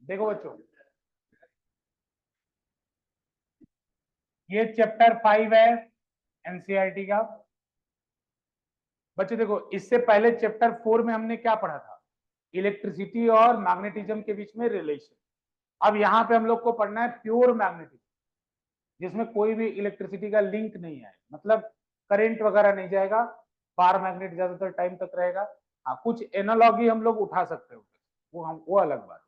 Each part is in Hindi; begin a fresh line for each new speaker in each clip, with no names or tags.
देखो बच्चों, ये चैप्टर 5 है एनसीईआरटी का। बच्चों देखो, इससे पहले चैप्टर 4 में हमने क्या पढ़ा था? इलेक्ट्रिसिटी और मैग्नेटिज्म के बीच में रिलेशन। अब यहाँ पे हम लोग को पढ़ना है प्योर मैग्नेटिज्म, जिसमें कोई भी इलेक्ट्रिसिटी का लिंक नहीं है, मतलब करंट वगैरह नहीं जाएगा, पार मैग्नेट ज्यादातर टाइम तक रहेगा। हाँ, कुछ एनालॉगी हम लोग उठा सकते हो, वो अलग बात,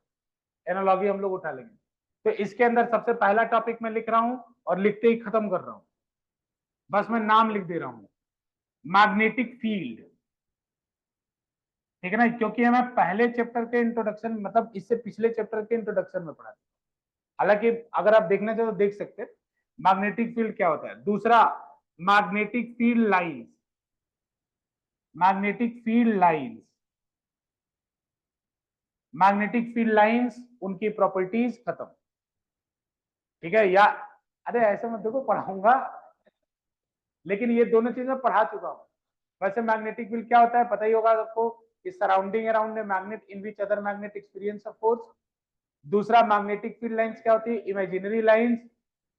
एनालॉगी हम लोग उठा लेंगे। तो इसके अंदर सबसे पहला टॉपिक मैं लिख रहा हूं और लिखते ही खत्म कर रहा हूं, बस मैं नाम लिख दे रहा हूं, मैग्नेटिक फील्ड। ठीक है ना, क्योंकि हमें पहले चैप्टर के इंट्रोडक्शन, मतलब इससे पिछले चैप्टर के इंट्रोडक्शन में पढ़ा था। हालांकि अगर आप देखना चाहो तो देख सकते हैं मैग्नेटिक फील्ड क्या होता है। दूसरा, magnetic field lines, magnetic field lines, magnetic field lines, उनकी प्रॉपर्टीज खत्म। ठीक है, या अरे ऐसे मत देखो, पढ़ाऊंगा, लेकिन ये दोनों चीज मैं पढ़ा चुका हूँ। वैसे मैग्नेटिक फील्ड क्या होता है पता ही होगा सबको, कि surrounding around a magnet in which other magnet experience a force. दूसरा, मैग्नेटिक फील्ड लाइंस क्या होती है? इमेजिनरी लाइंस,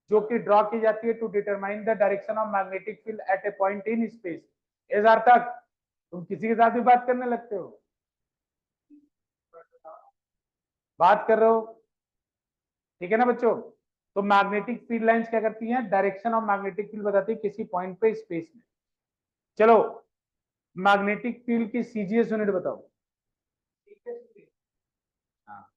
जो कि ड्रॉ की जाती है to determine the direction of magnetic field at a point in space. इस अर्थ तक तुम किसी के साथ भी बात करने लगते हो, बात कर रहे हो, ठीक है ना बच्चों? तो मैग्नेटिक फील्ड लाइंस क्या करती हैं? डायरेक्शन ऑफ मैग्नेटिक फील्ड बताती है किसी पॉइंट पे स्पेस में। चलो, मैग्नेटिक फील्ड की सीजीएस यूनिट बताओ। हाँ,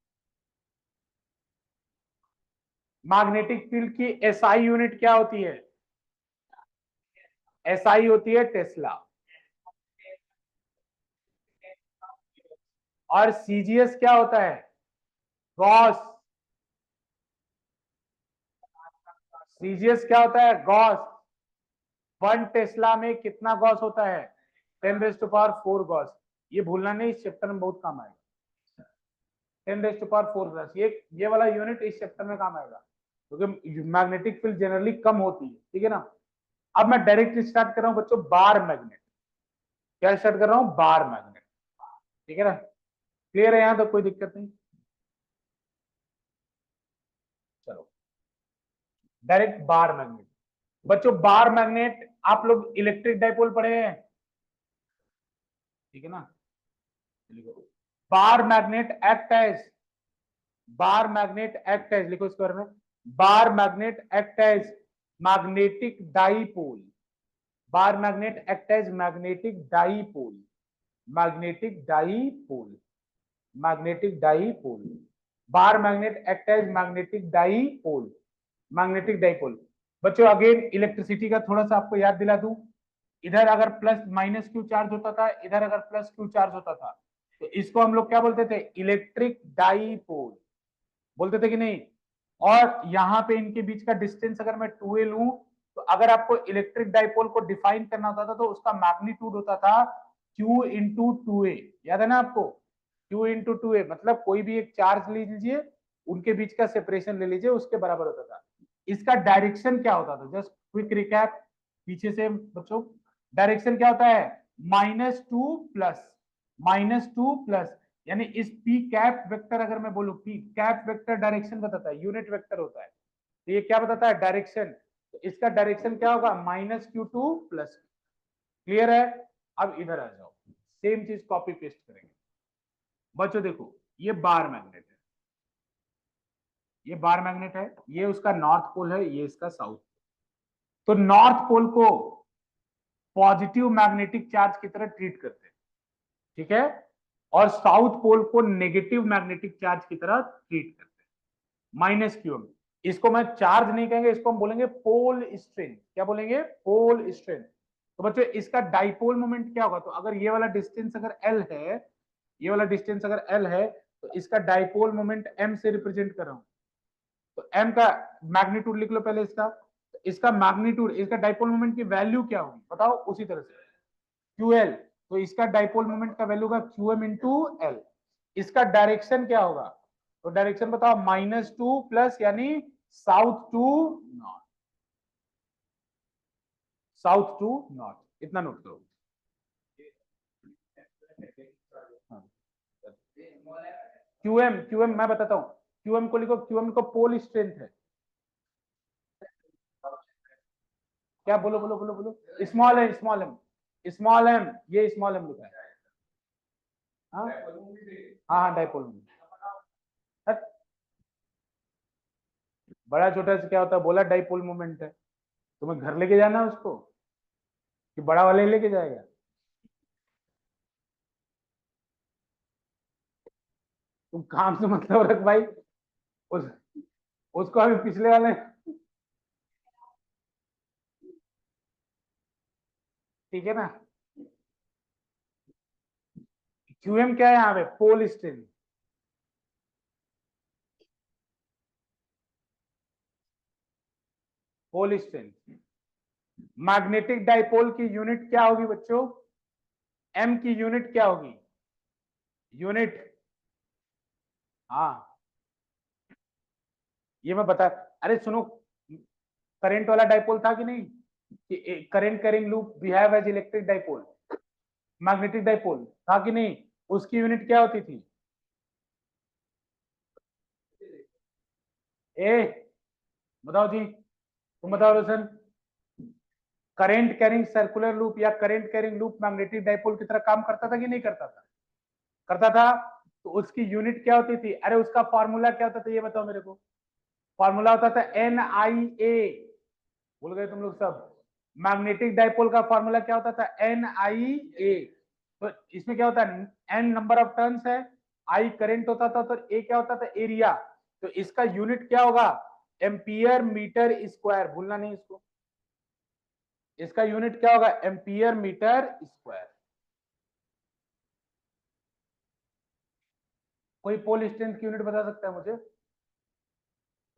मैग्नेटिक फील्ड की एसआई यूनिट क्या होती है? एसआई होती है टेस्ला। और सीजीएस क्या होता है? गॉस। सीजीएस क्या होता है? गॉस। 1 टेस्ला में कितना गॉस होता है? 10⁻⁴ गॉस। ये भूलना नहीं, इस चैप्टर में बहुत काम आएगा। 10⁻⁴ गॉस, ये वाला यूनिट इस चैप्टर में काम आएगा, क्योंकि मैग्नेटिक फील्ड जनरली कम होती है। ठीक है ना? अब मैं डायरेक्ट स्टार्ट कर रहा हूं बच्चों, बार मैग्नेट। क्या स्टार्ट कर रहा हूं? Bar magnet. ठीक है ना? क्लियर है? यहां तो कोई दिक्कत नहीं। चलो, डायरेक्ट बार मैग्नेट। बच्चों बार मैग्नेट आप लोग इलेक्ट्रिक डाइपोल पढ़े हैं, ठीक है ना? Bar magnet act as, bar magnet act as, लिखो इसके बारे में, bar magnet act as magnetic dipole. Bar magnet act as magnetic dipole, magnetic dipole, magnetic dipole. Bar magnet act as magnetic dipole, magnetic dipole. बच्चों अगेन इलेक्ट्रिसिटी का थोड़ा सा आपको याद दिला दूं, इधर अगर प्लस माइनस क्यू चार्ज होता था, इधर अगर प्लस क्यू चार्ज होता था, तो इसको हम लोग क्या बोलते थे? इलेक्ट्रिक डाइपोल बोलते थे कि नहीं? और यहां पे इनके बीच का डिस्टेंस अगर मैं 2a लूं, तो अगर आपको इलेक्ट्रिक डाइपोल को डिफाइन करना होता था तो उसका मैग्नीट्यूड होता था q इंटू 2a। याद है ना आपको? q इंटू 2a, मतलब कोई भी एक चार्ज ले लीजिए, उनके बीच का सेपरेशन ले लीजिए, उसके बराबर होता था। इसका डायरेक्शन क्या होता था? जस्ट क्विक रिकैप पीछे से बच्चों, डायरेक्शन क्या होता है? -2 प्लस, -2 प्लस, यानी इस पी कैप वेक्टर, अगर मैं बोलूं पी कैप वेक्टर डायरेक्शन बताता है, यूनिट वेक्टर होता है, तो ये क्या बताता है? डायरेक्शन। तो इसका डायरेक्शन क्या होगा? -q2 plus. क्लियर है? अब इधर आ जाओ, सेम चीज कॉपी पेस्ट करेंगे। बच्चों देखो, ये बार मैग्नेट है, ये बार मैग्नेट है, ये उसका नॉर्थ पोल है, ये इसका साउथ। तो नॉर्थ पोल को पॉजिटिव मैग्नेटिक चार्ज की तरह ट्रीट करते हैं, ठीक है, और साउथ पोल को नेगेटिव मैग्नेटिक चार्ज की तरह ट्रीट करते हैं, -q। इसको मैं चार्ज नहीं कहेंगे, इसको हम बोलेंगे पोल स्ट्रेन। क्या बोलेंगे? पोल स्ट्रेन। तो बच्चों इसका डाइपोल मोमेंट क्या होगा? तो अगर ये वाला डिस्टेंस अगर L है, ये वाला डिस्टेंस अगर L है, तो इसका डाइपोल मोमेंट M से रिप्रेजेंट कर रहा हूं। तो M का मैग्नीट्यूड लिख लो पहले इसका। तो इसका मैग्नीट्यूड, इसका डाइपोल मोमेंट की वैल्यू क्या होगी बताओ? उसी तरह से QL, तो इसका डाइपोल मोमेंट का वैल्यू होगा QM इंटू L। इसका डायरेक्शन क्या होगा? तो डायरेक्शन बताओ, -2 प्लस, यानी south to north, south to north, इतना नोट करो। क्यूएम, क्यूएम मैं बताता हूं, क्यूएम को लिखो, क्यूएम को पोल स्ट्रेंथ है। क्या, बोलो बोलो बोलो बोलो। Small m, small m, small m, ये स्मॉल एम लिखा है। हाँ हाँ हाँ, डाइपोल मोमेंट। बड़ा छोटा से क्या होता है, बोला डाइपोल मोमेंट है। तुम्हें घर लेके जाना है उसको कि बड़ा वाले लेके जाएगा? तुम काम से मतलब रख भाई। उस उसको अभी पिछले वाले, ठीक है ना। क्यूएम क्या है यहाँ पे, pole strength. Pole strength. Magnetic dipole की यूनिट क्या होगी बच्चों? एम की यूनिट क्या होगी? यूनिट, हाँ ये मैं बता, अरे सुनो, करंट वाला डाइपोल था कि नहीं, कि current carrying loop behave as electric dipole, magnetic dipole था कि नहीं? उसकी यूनिट क्या होती थी? ए, बताओ जी, तुम बताओ रोशन। करंट कैरिंग सर्कुलर लूप या current carrying loop magnetic dipole की तरह काम करता था कि नहीं करता था? करता था। तो उसकी यूनिट क्या होती थी? अरे उसका फॉर्मूला क्या होता था, ये बताओ मेरे को। फॉर्मूला होता था एन आई ए। भूल गए तुम लोग सब? मैग्नेटिक डाइपोल का फॉर्मूला क्या होता था? एन आई ए। तो इसमें क्या होता है, एन नंबर ऑफ टर्न्स है, आई करंट होता था, तो ए क्या होता था? एरिया। तो इसका यूनिट क्या होगा? एम्पियर मीटर स्क्वायर, भूलना नहीं इसको। इसका यूनिट क्या होगा? Ampere metre square. कोई पोल स्ट्रेंथ की यूनिट बता सकता है मुझे?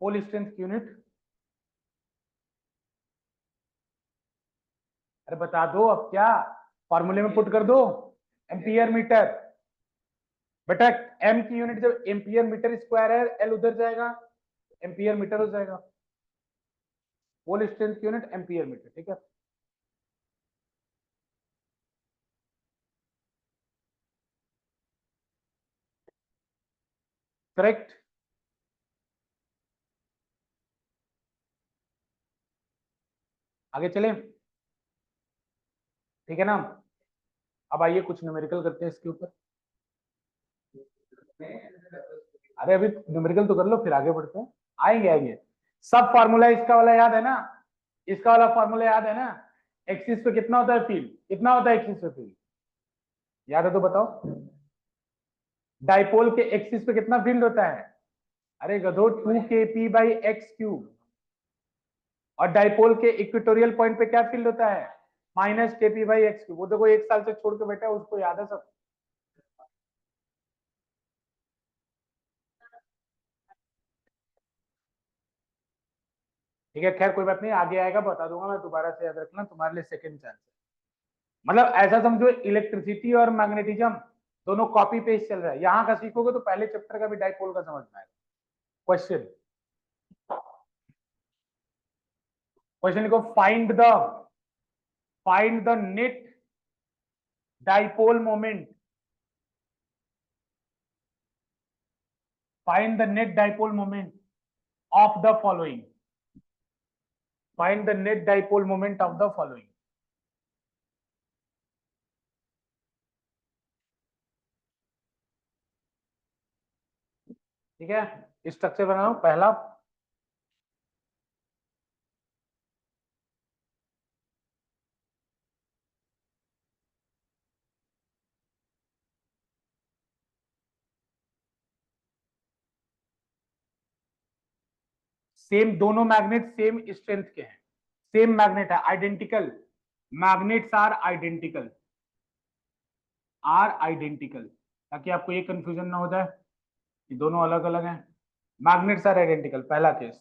पोल स्ट्रेंथ की यूनिट, अरे बता दो अब क्या, फॉर्मूले में पुट कर दो, एम्पियर मीटर। बेटा एम की यूनिट जब एम्पियर मीटर स्क्वायर है, एल उधर जाएगा, एम्पियर मीटर हो जाएगा। पोल स्ट्रेंथ की यूनिट एम्पियर मीटर, ठीक है। करेक्ट। आगे चले, ठीक है ना। अब आइए कुछ न्यूमेरिकल करते हैं इसके ऊपर। अरे अभी न्यूमेरिकल तो कर लो, फिर आगे बढ़ते हैं। आएंगे आएंगे। सब फॉर्मूला इसका वाला याद है ना? इसका वाला फॉर्मूला याद है ना? एक्सिस पे कितना होता है फील्ड, कितना होता है एक्सिस पे फील्ड? याद है तो बताओ। डाइपोल के एक्सिस पे कितना फील्ड होता है? अरे गधो, 2kp/x³ और डाइपोल के इक्वेटोरियल पॉइंट पे क्या फील्ड होता है? -kp/x³। वो देखो 1 साल से छोड़ के बैठा है, उसको याद है सब। ठीक है, खैर कोई बात नहीं, आगे आएगा बता दूंगा मैं, दोबारा से याद रखना, तुम्हारे लिए सेकंड चांस है। मतलब ऐसा समझो, इलेक्ट्रिसिटी और मैग्नेटिज्म दोनों कॉपी पेस्ट चल रहा है। यहाँ का सीखोगे तो पहले चैप्टर का भी डाइपोल का समझ में आएगा। क्वेश्चन, क्वेश्चन लिखो, find the net dipole moment, find the net dipole moment of the following, find the net dipole moment of the following. ठीक है, स्ट्रक्चर बनाओ। पहला, सेम, दोनों मैग्नेट सेम स्ट्रेंथ के हैं, सेम मैग्नेट है, आइडेंटिकल। मैग्नेट्स आर आइडेंटिकल, ताकि आपको ये कंफ्यूजन ना हो जाए कि दोनों अलग अलग हैं। मैग्नेट्स आर आइडेंटिकल, पहला केस।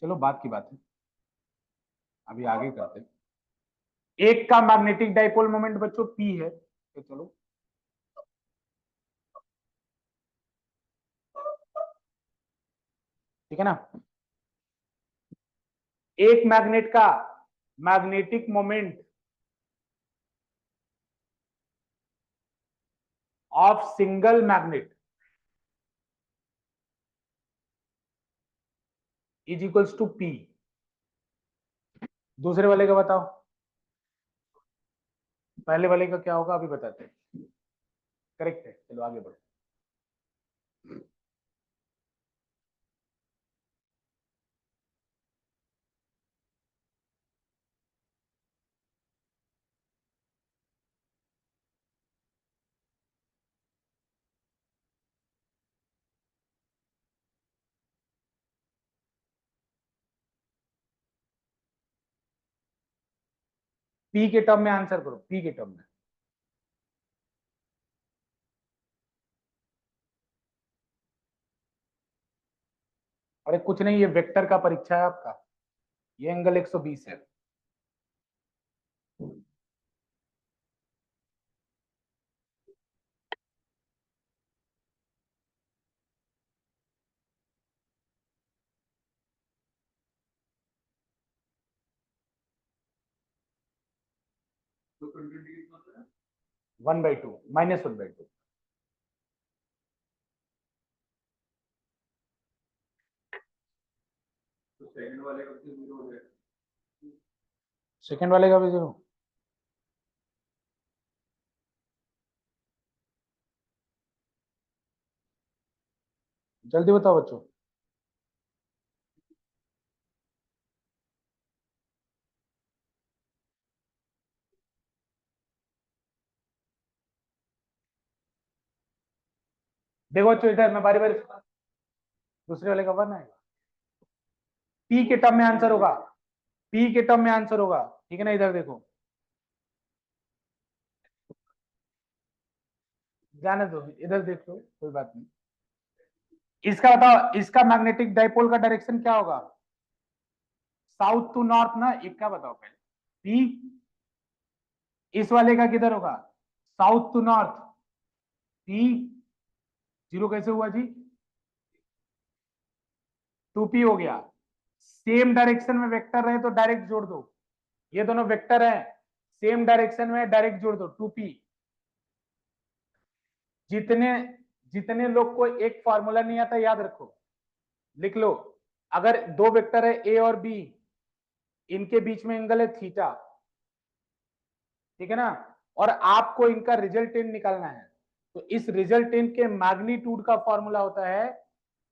चलो बात की बात है, अभी आगे करते हैं। एक का मैग्नेटिक डाइपोल मोमेंट बच्चों पी है, तो चलो ठीक है ना। एक मैग्नेट का magnetic moment of single magnet is equals to P. दूसरे वाले का बताओ, पहले वाले का क्या होगा अभी बताते हैं। करेक्ट है, चलो आगे बढ़ो। पी के टर्म में आंसर करो, पी के टर्म में। अरे कुछ नहीं, ये वेक्टर का परीक्षा है आपका, ये एंगल 120 है। One by two, -1/2। सेकंड वाले का भी 0। जल्दी बताओ बच्चों। देखो बच्चों, इधर मैं बारी बारी, दूसरे वाले का 1 आएगा, पी के टर्म में आंसर होगा, पी के टर्म में आंसर होगा, ठीक है ना। इधर देखो, जाने दो, इधर देख लो, कोई बात नहीं। इसका बताओ, इसका मैग्नेटिक डाइपोल का डायरेक्शन क्या होगा? साउथ टू नॉर्थ ना, एक का बताओ पहले। पी, इस वाले का किधर होगा? South to north. पी 0 कैसे हुआ जी? 2p हो गया। सेम डायरेक्शन में वेक्टर रहे तो डायरेक्ट जोड़ दो, ये दोनों वेक्टर है, सेम डायरेक्शन में डायरेक्ट जोड़ दो 2p। जितने जितने लोग को एक फॉर्मूला नहीं आता याद रखो, लिख लो। अगर दो वेक्टर है ए और बी, इनके बीच में एंगल है थीटा, ठीक है ना, और आपको इनका रिजल्टेंट निकालना है, तो इस रिजल्टेंट के मैग्नीट्यूड का फॉर्मूला होता है,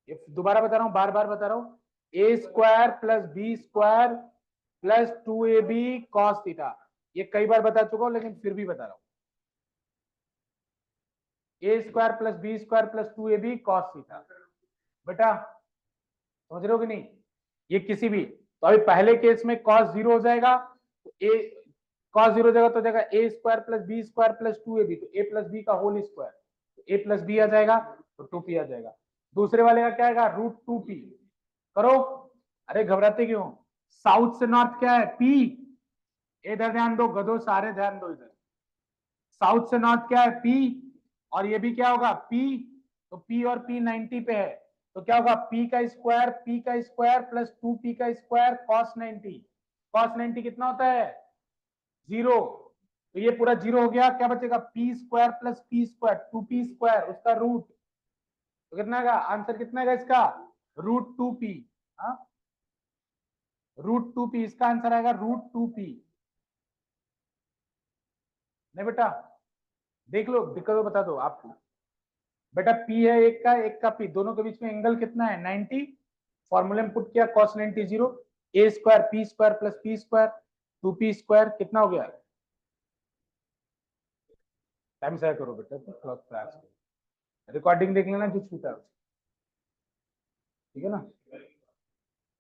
दोबारा बता रहा हूं, बार बार बता रहा हूं, A square plus B square plus 2ab cos theta. ये कई बार बता चुका हूं लेकिन फिर भी बता रहा हूं, A square plus B square plus 2ab cos theta. बेटा समझ रहे हो कि नहीं? ये किसी भी, तो अभी पहले केस में कॉस 0 हो जाएगा, तो ए कॉस 0 हो जाएगा तो जाएगा A square plus B square plus 2ab, तो ए प्लस बी का होल स्क्वायर, तो ए प्लस बी आ जाएगा, तो 2p आ जाएगा। दूसरे वाले का क्या आएगा? √2p। करो, अरे घबराते क्यों? साउथ से नॉर्थ क्या है? p। इधर ध्यान दो गधो, सारे ध्यान दो इधर। साउथ से नॉर्थ क्या है? p, और ये भी क्या होगा? p। तो p और p 90 पे है, तो क्या होगा? p का स्क्वायर प्लस 2p का स्क्वायर कॉस 90। कॉस 90 कितना होता है? 0। तो ये पूरा 0 हो गया, क्या बचेगा? p square plus p square 2p square, उसका रूट, तो कितना का आंसर, कितना है इसका? √2p। हाँ, √2p, इसका आंसर आएगा √2p। नहीं बेटा, देख लो, दिक्कत हो बता दो आपको। बेटा p है एक का p, दोनों के बीच में एंगल कितना है? 90। फॉर्मूले में पुट किया, cos 90 0, a square p square plus p square 2p square, कितना हो गया? टाइम से करो बेटा, तो क्लास रिकॉर्डिंग देख लेना जो छूटा है, ठीक है ना।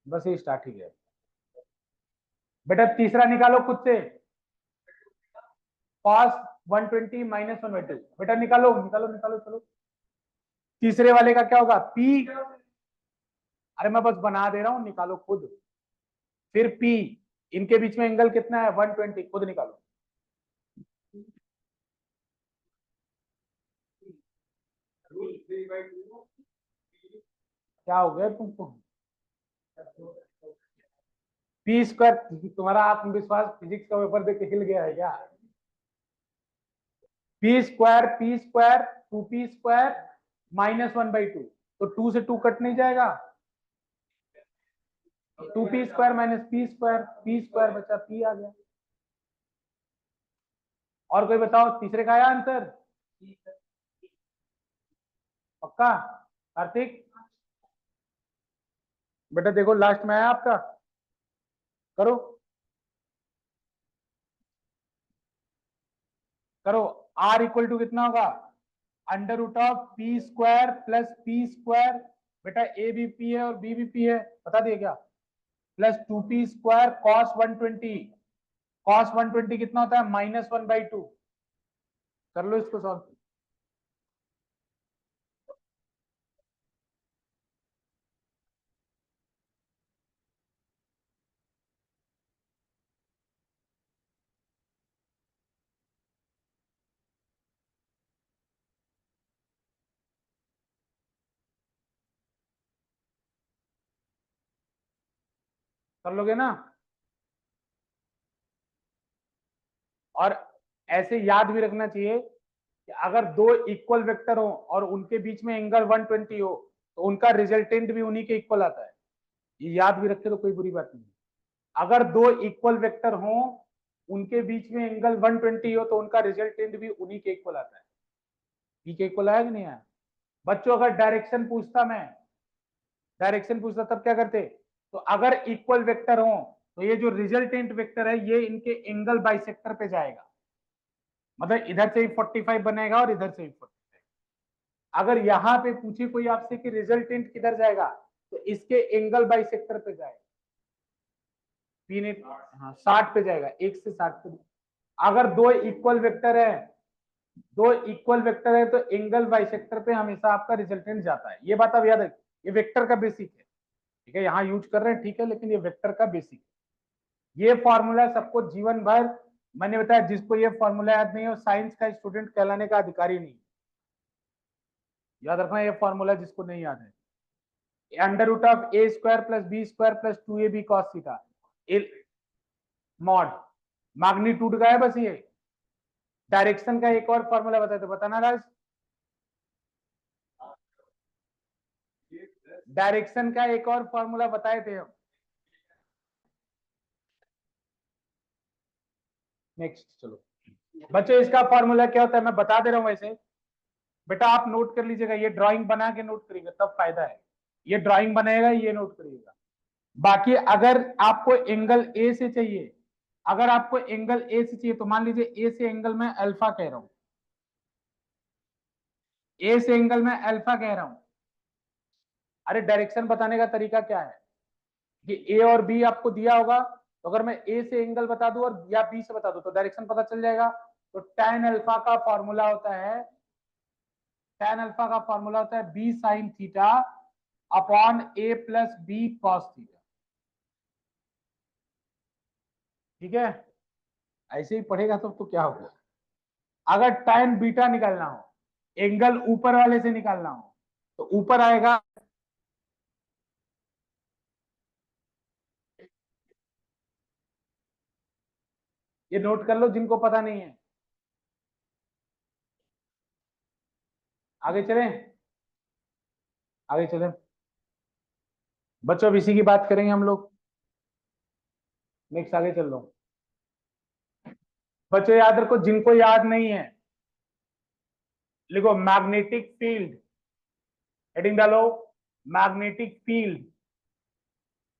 बस ये स्टार्ट ही है। बेटा तीसरा निकालो खुद से, cos 120 -1/2। बेटा निकालो निकालो निकालो, चलो। तीसरे वाले का क्या होगा? p, अरे मैं बस बना दे रहा हूं, निकालो खुद। फिर p, इनके बीच में एंगल कितना है? 120, खुद निकालो। क्या हो गया तुमको? पी स्क्वायर, तुम्हारा आत्मविश्वास फिजिक्स का पेपर देख के हिल गया है क्या? पी स्क्वायर 2p² -1/2, तो 2 से 2 कट नहीं जाएगा, 2p² - p² बचा, p आ गया। और कोई बताओ, तीसरे का आया आंसर? पक्का? कार्तिक बेटा देखो लास्ट में आया आपका, करो करो। r इक्वल टू कितना होगा? √p² + p²। बेटा a भी p है और b भी p है, बता दिए क्या? प्लस 2p² cos 120 कितना होता है? -1/2। कर लो इसको सॉल्व। कर लोगे ना? और ऐसे याद भी रखना चाहिए कि अगर दो इक्वल वेक्टर हो और उनके बीच में एंगल 120 हो तो उनका रिजल्टेंट भी उन्हीं के इक्वल आता है। ये याद भी रखे तो कोई बुरी बात नहीं। अगर दो इक्वल वेक्टर हो, उनके बीच में एंगल 120 हो तो उनका रिजल्टेंट भी उन्हीं के इक्वल आता है। ई के इक्वल आया कि नहीं आया? बच्चों अगर डायरेक्शन पूछता तब क्या करते? तो अगर इक्वल वेक्टर हो तो ये जो रिजल्टेंट वेक्टर है ये इनके एंगल बाइसेक्टर पे जाएगा, मतलब इधर से ही 45 बनेगा और इधर से ही 45। अगर यहाँ पे पूछे कोई आपसे कि रिजल्टेंट किधर जाएगा तो इसके एंगल बाइसेक्टर पे जाएगा, पीने 60 पे जाएगा, 1 से 60 पे। अगर दो इक्वल वेक्टर है तो एंगल बाइसेक्टर पे हमेशा आपका रिजल्टेंट जाता है। ये बात अब याद रखिए, ये वेक्टर का बेसिक है, ठीक है? यहाँ यूज कर रहे हैं, ठीक है, लेकिन ये वेक्टर का बेसिक है। ये फॉर्मूला सबको जीवन भर, मैंने बताया जिसको ये फॉर्मूला याद नहीं हो साइंस का स्टूडेंट कहलाने का अधिकारी नहीं। याद रखना ये फॉर्मूला जिसको नहीं याद है, √a² + b² + 2ab cos theta mod magnitude का है बस ये। डायरेक्शन का एक और फॉर्मूला बताए तो बताना राज। डायरेक्शन का एक और फॉर्मूला बताए थे हम। नेक्स्ट चलो बच्चों, इसका फॉर्मूला क्या होता है मैं बता दे रहा हूं। वैसे बेटा आप नोट कर लीजिएगा, ये ड्राइंग बना के नोट करिएगा तब फायदा है। ये ड्राइंग बनेगा, ये नोट करिएगा। बाकी अगर आपको एंगल ए से चाहिए, अगर आपको एंगल ए से चाहिए तो मान लीजिए ए से एंगल में अल्फा कह रहा हूं, ए से एंगल में अल्फा कह रहा हूं। अरे डायरेक्शन बताने का तरीका क्या है कि ए और बी आपको दिया होगा, तो अगर मैं ए से एंगल बता दूं और या बी से बता दूं तो डायरेक्शन पता चल जाएगा। तो tan अल्फा का फॉर्मूला होता है, B sine theta upon a + b cos theta. ठीक है? ऐसे ही पढ़ेगा तो क्या होगा? अगर tan बीटा निकालना हो, एंगल ऊपर वाले से निकालना हो, तो ऊपर आएगा ये नोट कर लो जिनको पता नहीं है। आगे चलें, आगे चलें बच्चों, अब इसी की बात करेंगे हम लोग। नेक्स्ट आगे चल लो बच्चों, याद रखो जिनको याद नहीं है लिखो मैग्नेटिक फील्ड, हेडिंग डालो magnetic field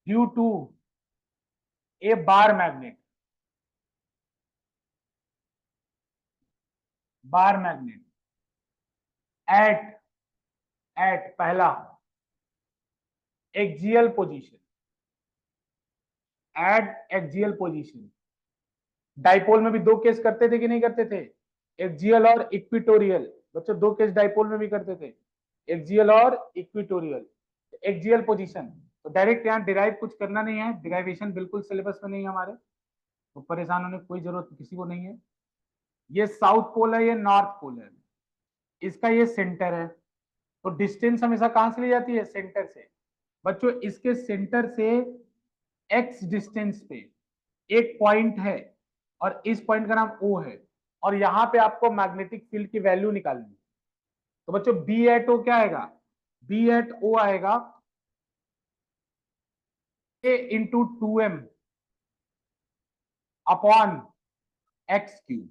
due to a bar magnet at पहला axial position, at axial position. Dipole में भी दो केस करते थे कि नहीं करते थे? एक्सियल और इक्विटोरियल। बच्चों दो केस डाइपोल में भी करते थे, एक्सियल और इक्विटोरियल। एक्सियल पोजीशन तो डायरेक्ट यहाँ डिराइव कुछ करना नहीं है, डिराइवेशन बिल्कुल सिलेबस में नहीं है हमारे, तो परेशान होने की कोई जरूरत किसी को नहीं है। ये साउथ पोल है, ये नॉर्थ पोल है, इसका ये सेंटर है। तो डिस्टेंस हमेशा कहां से ली जाती है? सेंटर से। बच्चों इसके सेंटर से एक्स डिस्टेंस पे एक पॉइंट है और इस पॉइंट का नाम ओ है, और यहाँ पे आपको मैग्नेटिक फील्ड की वैल्यू निकालनी है। तो बच्चों बी एट ओ क्या आएगा, बी एट ओ आएगा A into 2m upon X cube.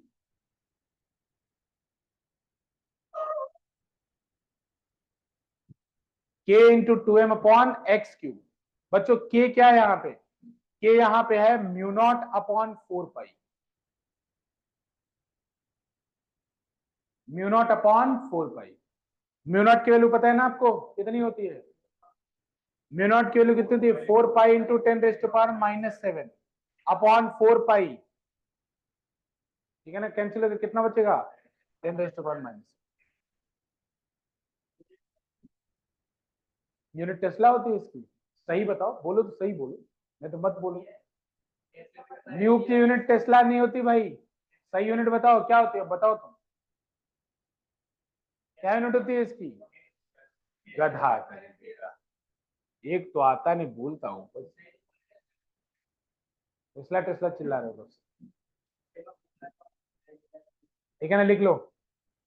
K into 2m upon X cube. बच्चों के क्या है यहाँ पे, के यहाँ पे है म्यू नॉट अपॉन 4 पाई, म्यू नॉट अपॉन 4 पाई। म्यू नॉट की वैल्यू पता है ना आपको कितनी होती है, म्यू नॉट की वैल्यू कितनी होती है 4 पाई इंटू 10⁻⁻⁷ अपॉन 4 पाई। ठीक है ना, कैंसिल होकर कितना बचेगा 10⁻⁻। यूनिट टेस्ला होती है इसकी, सही बताओ, बोलो तो सही बोलो, मैं तो मत बोलो। न्यू की यूनिट टेस्ला नहीं होती भाई, सही यूनिट बताओ क्या होती है, बताओ तुम क्या यूनिट होती है इसकी। गधा करेगा, एक तो आता नहीं, बोलता हूँ टेस्ला टेस्ला चिल्ला रहे हो बस। ठीक है ना, लिख लो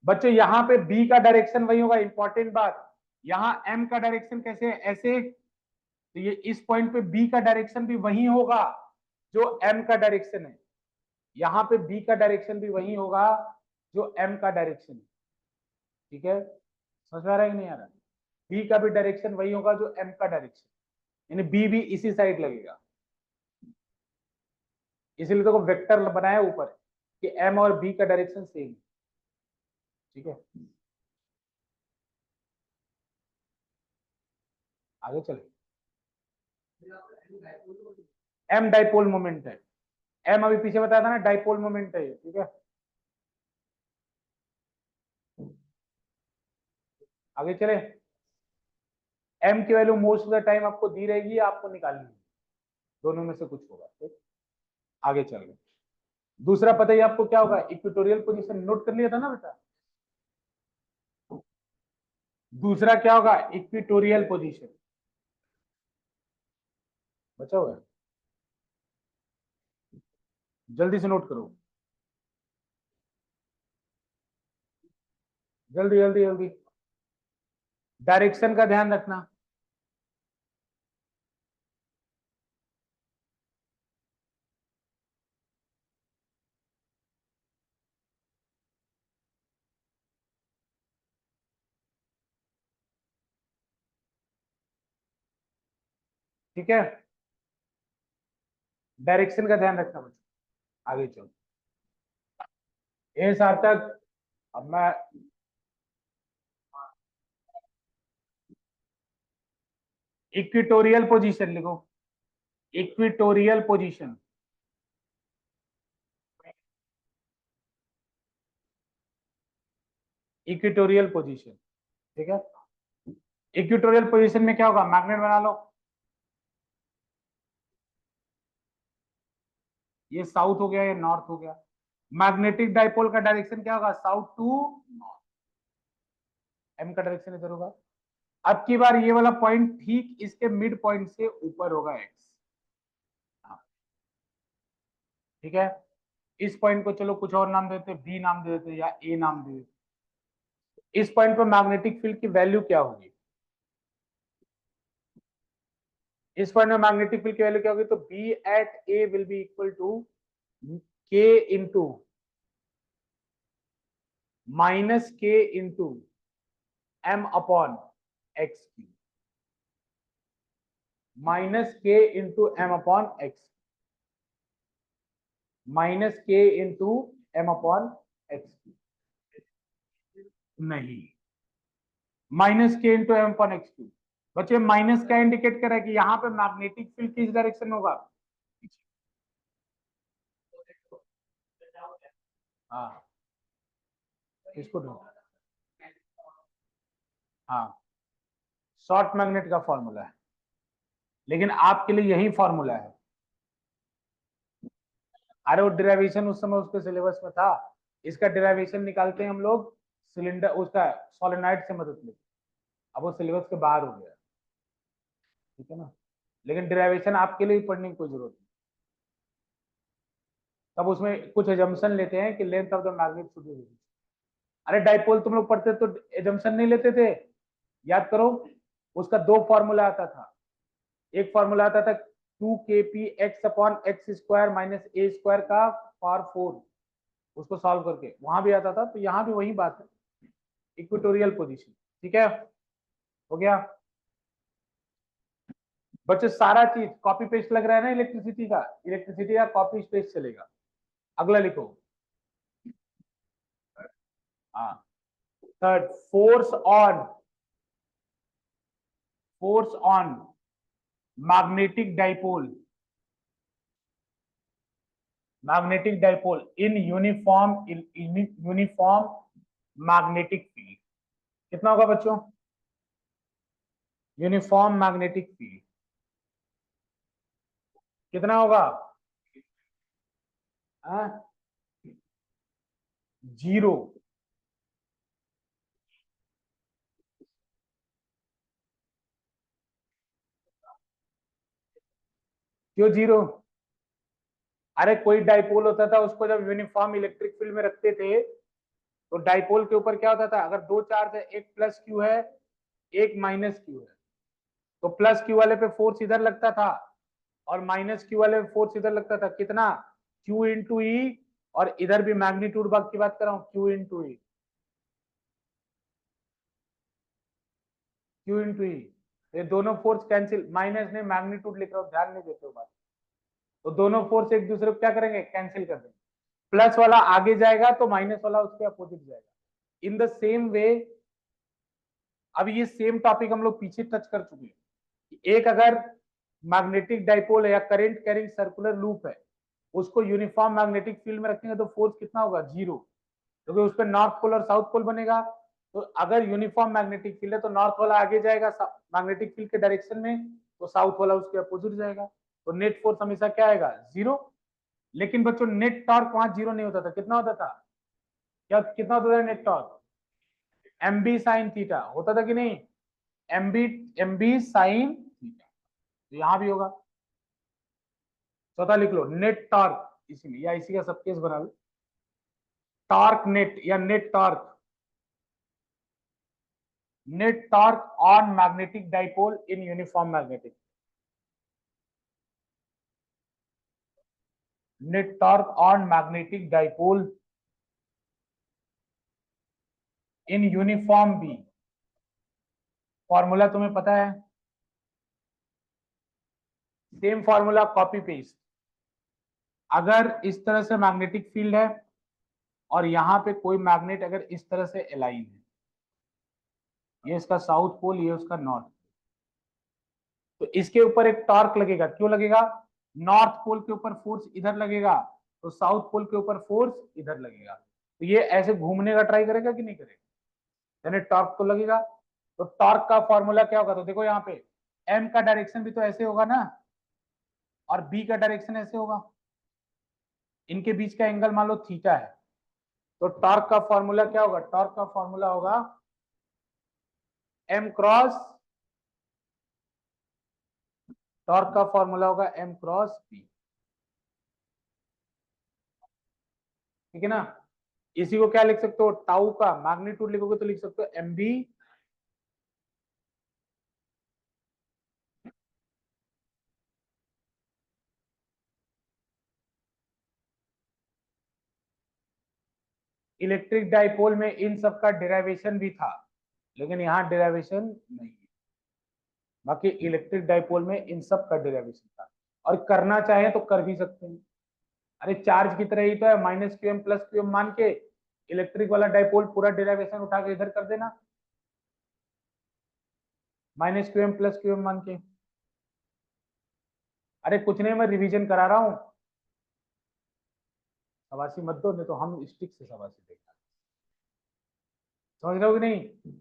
बच्चों, यहाँ पे बी का डायरेक्शन वही होगा, इंपॉर्टेंट बात। यहाँ एम का डायरेक्शन कैसे है, ऐसे, तो ये इस पॉइंट पे बी का डायरेक्शन भी वही होगा जो एम का डायरेक्शन है। यहाँ पे बी का डायरेक्शन भी वही होगा जो एम का डायरेक्शन है। ठीक है, समझ में आ रहा है कि नहीं आ रहा, बी का भी डायरेक्शन वही होगा जो एम का डायरेक्शन, यानी बी भी इसी साइड लगेगा। इसीलिए तो वेक्टर बनाया ऊपर कि एम और बी का डायरेक्शन सेम। ठीक है, आगे चले। एम डाइपोल मोमेंट है, एम अभी पीछे बताया था ना डाइपोल मोमेंट है। ठीक है, आगे चले। एम की value most of the time आपको दी रहेगी, आपको निकालनी है, दोनों में से कुछ होगा। ठीक, आगे चल गए। दूसरा पता ही आपको क्या होगा, इक्वेटोरियल पोजीशन नोट कर लिया था ना बेटा। दूसरा क्या होगा, इक्वेटोरियल पोजीशन, बचा हुआ है, जल्दी से नोट करो, जल्दी जल्दी जल्दी। डायरेक्शन का ध्यान रखना। ठीक है, डायरेक्शन का ध्यान रखना बच्चों, आगे चलो। ए सार्थक, अब मैं इक्वेटोरियल पोजीशन लिखो, इक्वेटोरियल पोजीशन, इक्वेटोरियल पोजीशन। ठीक है, इक्वेटोरियल पोजीशन में क्या होगा, मैग्नेट बना लो, ये साउथ हो गया, ये नॉर्थ हो गया। मैग्नेटिक डाइपोल का डायरेक्शन क्या होगा, साउथ टू नॉर्थ, एम का डायरेक्शन इधर होगा। अब की बार ये वाला पॉइंट ठीक इसके मिड पॉइंट से ऊपर होगा एक्स। ठीक है, इस पॉइंट को चलो कुछ और नाम देते, बी नाम दे देते या ए नाम दे देते। इस पॉइंट पर मैग्नेटिक फील्ड की वैल्यू क्या होगी, इस पॉइंट में मैग्नेटिक फील्ड की वैल्यू क्या होगी, तो B at A will be equal to K into minus K into M upon X cube, minus K into M upon X, minus K into M upon X, नहीं, minus K into M upon X cube. बच्चे माइनस क्या इंडिकेट कर रहा है कि यहाँ पे मैग्नेटिक फील्ड किस डायरेक्शन में होगा, हाँ, इसको ढूंढो, हाँ, शॉर्ट मैग्नेट का फॉर्मूला है, लेकिन आपके लिए यही फॉर्मूला है। अरे वो डिराइवेशन उस समय उसके सिलेबस में था, इसका डिराइवेशन निकालते हैं हम लोग सिलेंडर उसका सोलेनॉइड से मदद लेके, अब वो सिलेबस के बाहर हो गया। ठीक है ना, लेकिन डिराइवेशन आपके लिए पढ़ने की कोई जरूरत नहीं। तब उसमें कुछ एजम्पशन लेते हैं कि length of the magnet should be. अरे डाइपोल तुम लोग पढ़ते तो एजम्पशन नहीं लेते थे? याद करो, उसका दो फॉर्मूला आता था। एक फॉर्मूला आता था 2kp x upon X square minus A square का पावर 4, उसको सॉल्व करके वहां भी आता था। तो यहाँ भी वही बात है, इक्वेटोरियल पोजीशन। ठीक है, हो गया बच्चों? सारा चीज कॉपी पेस्ट लग रहा है ना इलेक्ट्रिसिटी का? इलेक्ट्रिसिटी का कॉपी पेस्ट चलेगा। अगला लिखो। हाँ, third, force on magnetic dipole, magnetic dipole in uniform magnetic field. कितना होगा बच्चों? यूनिफॉर्म मैग्नेटिक फील्ड कितना होगा? हाँ? 0। क्यों 0? अरे कोई डाइपोल होता था, उसको जब यूनिफॉर्म इलेक्ट्रिक फील्ड में रखते थे तो डाइपोल के ऊपर क्या होता था? अगर दो चार्ज है, एक प्लस क्यू है, एक माइनस क्यू है, तो प्लस क्यू वाले पे फोर्स इधर लगता था और माइनस क्यू वाले पे फोर्स इधर लगता था। कितना? क्यू इंटू ई। और इधर भी मैग्नीट्यूड भाग की बात कर रहा हूं, क्यू इंटू ई, क्यू इंटू ई। ये दोनों फोर्स कैंसिल, माइनस ने मैग्नीट्यूड लिख रहा हूं, ध्यान नहीं देते हो बात। तो दोनों फोर्स एक दूसरे को क्या करेंगे? कैंसिल कर देंगे। प्लस वाला आगे जाएगा तो माइनस वाला उसके अपोजिट जाएगा। इन द सेम वे, अब ये सेम टॉपिक हम लोग पीछे टच कर चुके हैं। एक अगर मैग्नेटिक डाइपोल है या करंट कैरिंग सर्कुलर लूप है, उसको यूनिफॉर्म मैग्नेटिक फील्ड में रखेंगे तो फोर्स कितना होगा? 0, क्योंकि उस पर नॉर्थ पोल और साउथ पोल बनेगा। तो अगर यूनिफॉर्म मैग्नेटिक फील्ड है तो नॉर्थ वाला आगे जाएगा मैग्नेटिक फील्ड के डायरेक्शन में, तो साउथ वाला उसके अपोजिट जाएगा। तो नेट फोर्स हमेशा क्या आएगा? 0। लेकिन बच्चों नेट टॉर्क वहां 0 नहीं होता था। कितना होता था? क्या कितना होता था net torque? M B sine theta होता था कि नहीं? M B, M B sine theta. तो यहां भी होगा। चौथा लिख लो, नेट टॉर्क, इसीलिए या इसी का सब केस बना लो, टॉर्क नेट या net torque, net torque on magnetic dipole in uniform magnetic, net torque on magnetic dipole in uniform B. Formula तुम्हें पता है, सेम फॉर्मूला कॉपी पेस्ट। अगर इस तरह से मैग्नेटिक फील्ड है और यहां पे कोई मैग्नेट अगर इस तरह से अलाइन है, ये इसका साउथ पोल, ये उसका नॉर्थ, तो इसके ऊपर एक टॉर्क लगेगा। क्यों लगेगा? नॉर्थ पोल के ऊपर फोर्स इधर लगेगा, तो साउथ पोल के ऊपर फोर्स इधर लगेगा। तो ये ऐसे घूमने का ट्राई करेगा कि नहीं करेगा? यानी टॉर्क तो लगेगा। तो टॉर्क का फॉर्मूला क्या होगा? तो देखो यहाँ पे एम का डायरेक्शन भी तो ऐसे होगा ना, और बी का डायरेक्शन ऐसे होगा। इनके बीच का एंगल मान लो थीटा है। तो टॉर्क का फॉर्मूला क्या होगा? टॉर्क का फॉर्मूला होगा एम क्रॉस, टॉर्क का फॉर्मूला होगा एम क्रॉस बी। ठीक है ना? इसी को क्या लिख सकते हो? टाउ का मैग्नीट्यूड लिखोगे तो लिख सकते हो एम बी इलेक्ट्रिक डाइपोल में इन सब का डेरिवेशन भी था, लेकिन यहाँ डेरिवेशन नहीं है। बाकी इलेक्ट्रिक डाइपोल में इन सब का डेरिवेशन था, और करना चाहे तो कर भी सकते हैं। अरे चार्ज की तरह ही तो है, minus q m plus q m मान के इलेक्ट्रिक वाला डाइपोल पूरा डेरिवेशन उठा के इधर कर देना, minus q m plus q m मान के। अरे कुछ नहीं, मैं रिवीजन करा रहा हूँ। शाबाशी मत दो, नहीं तो हम स्टिक से शाबाशी देंगे। समझ रहे हो कि नहीं?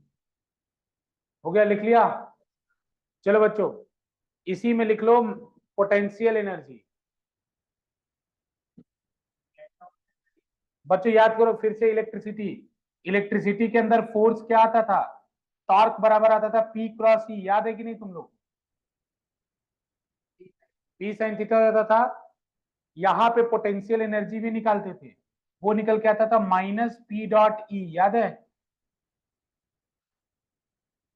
हो गया, लिख लिया? चलो बच्चों, इसी में लिख लो पोटेंशियल एनर्जी। बच्चों याद करो फिर से, इलेक्ट्रिसिटी, इलेक्ट्रिसिटी के अंदर फोर्स क्या आता था? टॉर्क बराबर आता था पी क्रॉस ई। याद है कि नहीं तुम लोग? पी साइन थीटा होता था यहां पे पोटेंशियल एनर्जी भी निकालते थे, वो निकल के आता था माइनस पी डॉट ई, याद है,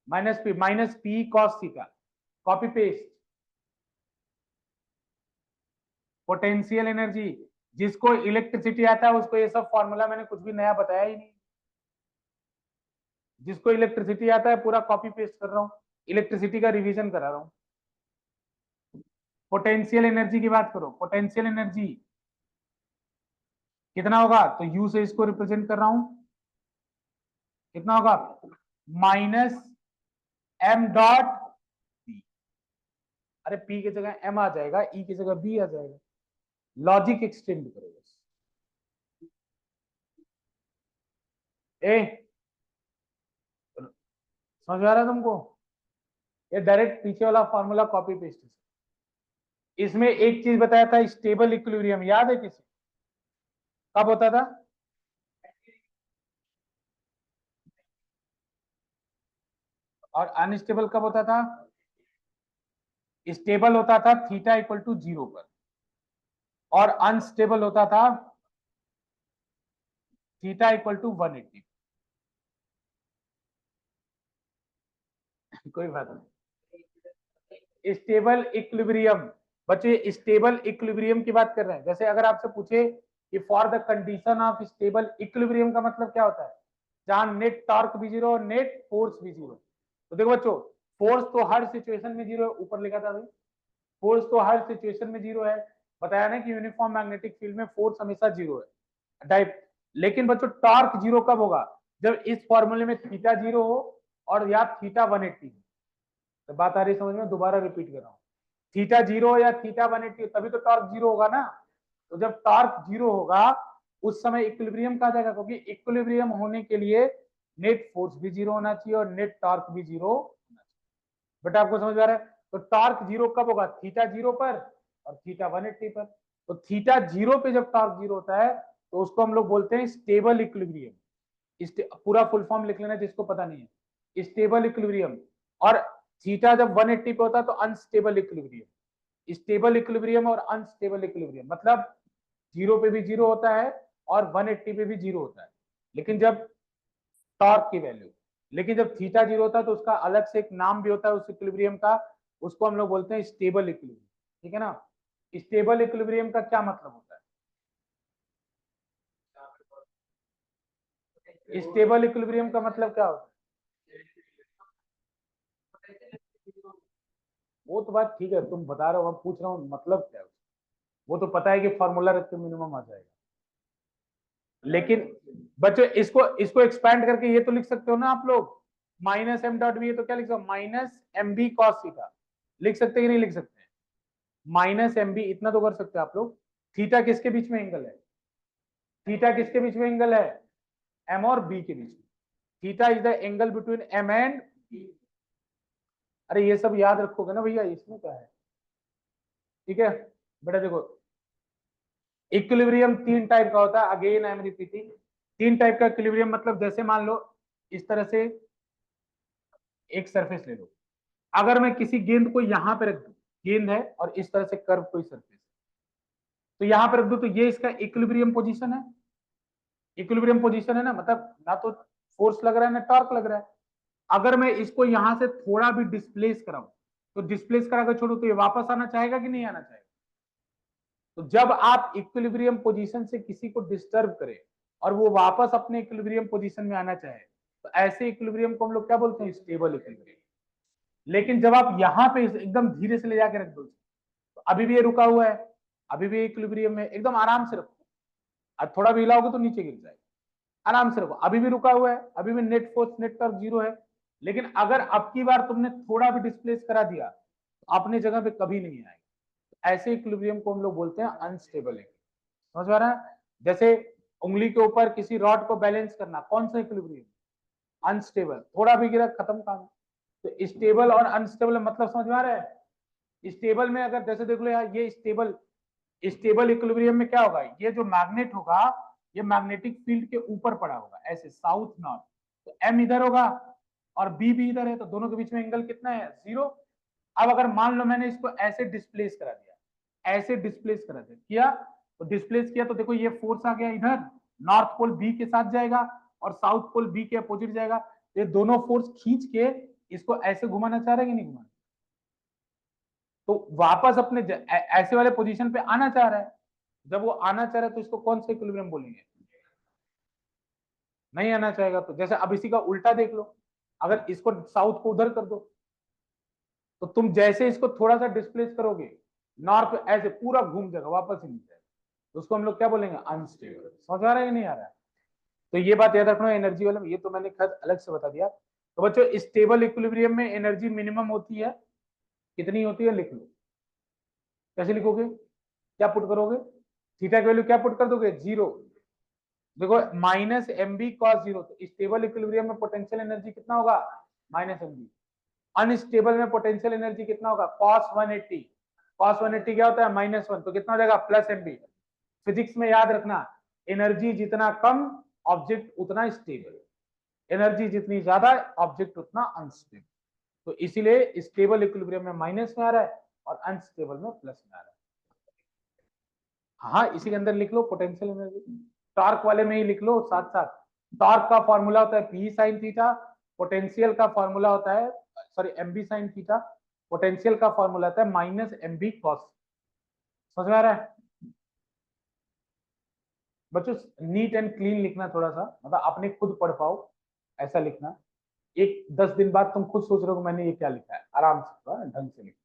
minus P cos theta, copy paste. Potential energy, जिसको इलेक्ट्रिसिटी आता है उसको ये सब फॉर्मूला मैंने कुछ भी नया बताया ही नहीं, जिसको इलेक्ट्रिसिटी आता है पूरा कॉपी पेस्ट कर रहा हूं, इलेक्ट्रिसिटी का रिवीजन करा रहा हूं। पोटेंशियल एनर्जी की बात करो, पोटेंशियल एनर्जी कितना होगा, तो यू से इसको रिप्रेजेंट कर रहा हूं, कितना होगा, माइनस एम डॉट पी। अरे पी की जगह एम आ जाएगा, ई की जगह बी आ जाएगा, लॉजिक एक्सटेंड करो बस। ए समझ आ रहा है तुमको, ये डायरेक्ट पीछे वाला फॉर्मूला कॉपी पेस्ट है। इसमें एक चीज बताया था, स्टेबल इक्विलिब्रियम, याद है किसी, कब होता था, और अनस्टेबल कब होता था, स्टेबल होता था थीटा इक्वल टू 0 पर, और अनस्टेबल होता था थीटा इक्वल टू 180। कोई बात नहीं, स्टेबल इक्विलिब्रियम, बच्चे स्टेबल इक्विलिब्रियम की बात कर रहे हैं। जैसे अगर आपसे पूछे कि for the condition of stable equilibrium का मतलब क्या होता है, जहां नेट टॉर्क भी जीरो और नेट फोर्स भी जीरो। तो देखो बच्चों, फोर्स तो हर सिचुएशन में जीरो है, ऊपर लिखा था भाई, फोर्स तो हर सिचुएशन में जीरो है, बताया ना कि यूनिफॉर्म मैग्नेटिक फील्ड में फोर्स हमेशा जीरो है टाइप। लेकिन बच्चों टॉर्क जीरो कब होगा, जब इस फॉर्मूले में थीटा जीरो हो और या थीटा 180 हो। तो बात आ रही समझ में, दोबारा रिपीट कर रहा हूँ, थीटा जीरो या थीटा 180 तभी तो टॉर्क जीरो होगा ना। तो जब टॉर्क जीरो होगा उस समय इक्विलिब्रियम कहा जाएगा, क्योंकि इक्विलिब्रियम होने के लिए नेट फोर्स भी जीरो होना चाहिए और नेट टॉर्क भी जीरो होना चाहिए। बेटा आपको समझ आ रहा है, तो टॉर्क जीरो कब होगा, थीटा जीरो पर और थीटा 180 पर। तो थीटा जीरो पे जब टॉर्क जीरो होता है तो उसको हम लोग बोलते हैं स्टेबल इक्विलिब्रियम। पूरा फुल फॉर्म लिख लेना जिसको पता नहीं है, स्टेबल इक्विलिब्रियम। और थीटा जब 180 पे होता है तो अनस्टेबल इक्विलिब्रियम। स्टेबल इक्विलिब्रियम और अनस्टेबल इक्विलिब्रियम मतलब जीरो पे भी जीरो होता है और 180 पे भी जीरो होता है, लेकिन जब टॉर्क की वैल्यू, लेकिन जब थीटा जीरो होता है तो उसका अलग से एक नाम भी होता है उस इक्विलिब्रियम का, उसको हम लोग बोलते हैं स्टेबल इक्विलिब्रियम। ठीक है ना, स्टेबल इक्विलिब्रियम का क्या मतलब होता है, स्टेबल इक्विलिब्रियम का मतलब क्या होता है, वो तो बात ठीक है, तुम बता रहे हो, मैं पूछ रहा हूँ मतलब क्या है, वो तो पता है कि फॉर्मूला रख के मिनिमम आ जाएगा। लेकिन बच्चों इसको इसको एक्सपैंड करके ये तो लिख सकते हो ना आप लोग, माइनस एम डॉट बी, तो क्या लिख सकते हो, minus M B cos theta, लिख सकते कि नहीं लिख सकते, माइनस एम बी, इतना तो कर सकते हैं आप लोग। थीटा किसके बीच में एंगल है, थीटा किसके बीच में एंगल है, एम और बी के बीच में, theta is the angle between m and B. अरे ये सब याद रखोगे ना भैया, इसमें क्या है, ठीक है। बेटा देखो, इक्विलिब्रियम तीन टाइप का होता है, अगेन आई एम रिपीटिंग, तीन टाइप का इक्विलिब्रियम, मतलब जैसे मान लो इस तरह से एक सरफेस ले लो, अगर मैं किसी गेंद को यहां पे रख दूं, गेंद है और इस तरह से कर्व कोई सरफेस, तो यहां पर रख दूं तो ये इसका इक्विलिब्रियम पोजीशन है, इक्विलिब्रियम पोजीशन है ना, मतलब ना तो फोर्स लग रहा है ना टॉर्क लग रहा है। अगर मैं इसको यहां से थोड़ा भी डिस्प्लेस कराऊं, तो डिस्प्लेस करा कर छोड़ू तो ये वापस आना चाहेगा कि नहीं आना चाहेगा। तो जब आप इक्विलिब्रियम पोजीशन से किसी को डिस्टर्ब करें और वो वापस अपने इक्विलिब्रियम पोजीशन में आना चाहे, तो ऐसे इक्विलिब्रियम को हम लोग क्या बोलते हैं, स्टेबल इक्विलिब्रियम। लेकिन जब आप यहाँ पे एकदम धीरे से ले जाकर रख दो, तो अभी भी ये रुका हुआ है, अभी भी इक्विलिब्रियम में, एकदम आराम से रखो, और थोड़ा भी हिलाओगे तो नीचे गिर जाएगा, आराम से रखो, अभी भी रुका हुआ है, अभी भी net force net torque zero है। लेकिन अगर अब की बार तुमने थोड़ा भी डिस्प्लेस करा दिया तो अपनी जगह पे कभी नहीं आएगा। ऐसे इक्विलिब्रियम को हम लोग बोलते हैं अनस्टेबल इक्विलिब्रियम। समझ आ रहा है, जैसे उंगली के ऊपर किसी रॉड को बैलेंस करना, कौन सा इक्विलिब्रियम, अनस्टेबल, थोड़ा भी गिरा खत्म काम। तो स्टेबल और अनस्टेबल मतलब समझ में आ रहा है, स्टेबल में अगर जैसे देख लो यार, ये स्टेबल, स्टेबल इक्विलिब्रियम में क्या होगा, ये जो मैग्नेट होगा ये मैग्नेटिक फील्ड के ऊपर पड़ा होगा ऐसे साउथ नॉर्थ, तो एम इधर होगा और बी भी इधर है, तो दोनों के बीच में एंगल कितना है, जीरो। अब अगर मान लो मैंने इसको ऐसे डिस्प्लेस करा दिया, ऐसे डिस्प्लेस करा था, किया तो डिस्प्लेस किया तो देखो ये फोर्स आ गया इधर, नॉर्थ पोल बी के साथ जाएगा और साउथ पोल बी के अपोजिट जाएगा, ये दोनों फोर्स खींच के इसको ऐसे घुमाना चाह रहे हैं कि नहीं घुमाना, तो वापस अपने ऐसे वाले पोजीशन पे आना चाह रहा है। जब वो आना चाह रहा है तो इसको कौन सा इक्विलिब्रियम बोलेंगे, नहीं आना चाहेगा। तो जैसे अब इसी का उल्टा देख लो, अगर इसको साउथ को उधर कर दो तो तुम जैसे इसको थोड़ा सा डिस्प्लेस करोगे नॉर्थ ऐसे पूरा घूम जाएगा, वापस ही नहीं जाएगा, तो उसको हम लोग क्या बोलेंगे, अनस्टेबल। समझ आ रहा है कि नहीं आ रहा है? तो ये बात याद रखना एनर्जी वाले में, ये तो मैंने खैर अलग से बता दिया। तो बच्चों स्टेबल इक्विलिब्रियम में एनर्जी मिनिमम होती है, कितनी होती है लिख लो। कैसे लिखोगे, क्या पुट करोगे, थीटा की वैल्यू क्या पुट कर दोगे, 0। देखो माइनस एम बी कॉस 0, तो स्टेबल इक्विलिब्रियम में पोटेंशियल एनर्जी कितना होगा, माइनस एम बी। अनस्टेबल में पोटेंशियल एनर्जी कितना होगा, cos 180। cos 180 क्या होता है, -1, तो कितना हो जाएगा, प्लस एम बी। फिजिक्स में याद रखना, एनर्जी जितना कम ऑब्जेक्ट उतना स्टेबल, एनर्जी जितनी ज्यादा ऑब्जेक्ट उतना अनस्टेबल। तो इसीलिए स्टेबल इक्विलिब्रियम में माइनस में आ रहा है और अनस्टेबल में प्लस में आ रहा है। हाँ इसी के अंदर लिख लो पोटेंशियल एनर्जी, टॉर्क वाले में ही लिख लो साथ साथ। टॉर्क का फॉर्मूला होता है पी साइन थीटा, पोटेंशियल का फॉर्मूला होता है, sorry m B sine theta, potential का फॉर्मूला होता है माइनस एम बी कॉस। समझ में आ रहा है बच्चों? नीट एंड क्लीन लिखना, थोड़ा सा मतलब अपने खुद पढ़ पाओ ऐसा लिखना। एक 10 दिन बाद तुम खुद सोच रहे हो मैंने ये क्या लिखा है, आराम से ढंग से लिखो,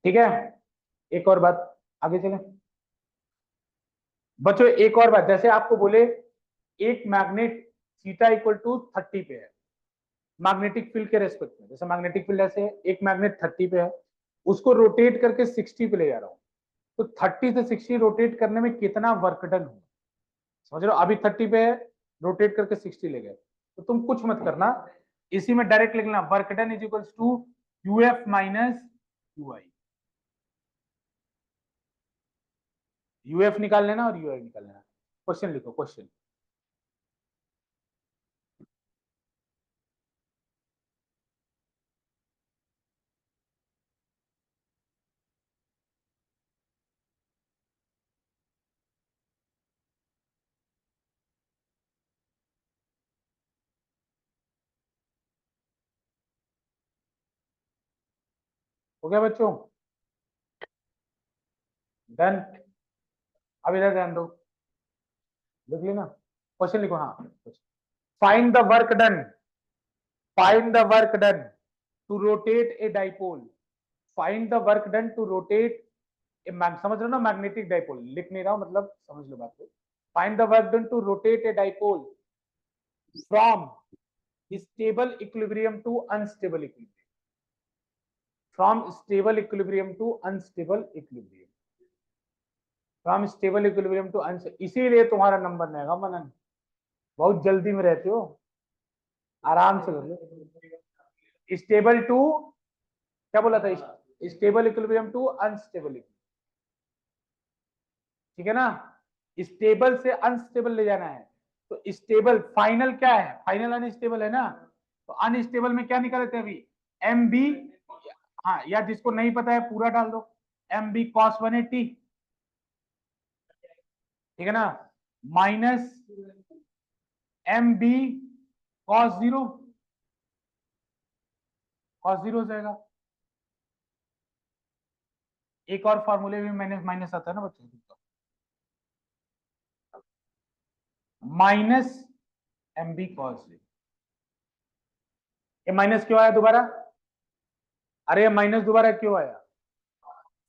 ठीक है। एक और बात, आगे चले बच्चों। एक और बात, जैसे आपको बोले एक मैग्नेट थीटा इक्वल टू 30 पे है मैग्नेटिक फील्ड के रेस्पेक्ट में, जैसे मैग्नेटिक फील्ड ऐसे है, एक मैग्नेट 30 पे है, उसको रोटेट करके 60 पे ले जा रहा हूँ, तो 30 से 60 रोटेट करने में कितना वर्क डन हुआ, समझ रहे हो? अभी 30 पे है, रोटेट करके 60 ले गए, तो तुम कुछ मत करना, इसी में डायरेक्ट लिखना work done is equal to UF minus UI. UF निकाल लेना और यूआई निकाल लेना। क्वेश्चन लिखो, क्वेश्चन। हो गया बच्चों, डन। अब इधर ध्यान दो, लिख लेना, क्वेश्चन लिखो। हाँ, find the work done, find the work done to rotate a dipole, find the work done to rotate a समझ रहे हो ना, मैग्नेटिक डाइपोल। लिख नहीं रहा हूं, मतलब समझ लो बात को। Find the work done to rotate a dipole from stable equilibrium to unstable equilibrium, from stable equilibrium to unstable equilibrium, from stable equilibrium to unstable. इसीलिए तुम्हारा नंबर नहीं आएगा मनन, बहुत जल्दी में रहते हो, आराम से कर लो। स्टेबल टू, क्या बोला था, stable equilibrium to unstable equilibrium, ठीक है ना? स्टेबल से अनस्टेबल ले जाना है, तो स्टेबल फाइनल क्या है, फाइनल अनस्टेबल है ना, तो अनस्टेबल में क्या निकाले थे अभी, एम बी, हाँ, या जिसको नहीं पता है पूरा डाल दो, एम बी कॉस 180, ठीक है ना, minus M B cos 0, cos 0 हो जाएगा। एक और फॉर्मूले में माइनस माइनस आता है ना बच्चों, माइनस एम बी कॉस 0। ये माइनस क्यों आया दोबारा, अरे ये माइनस दोबारा क्यों आया,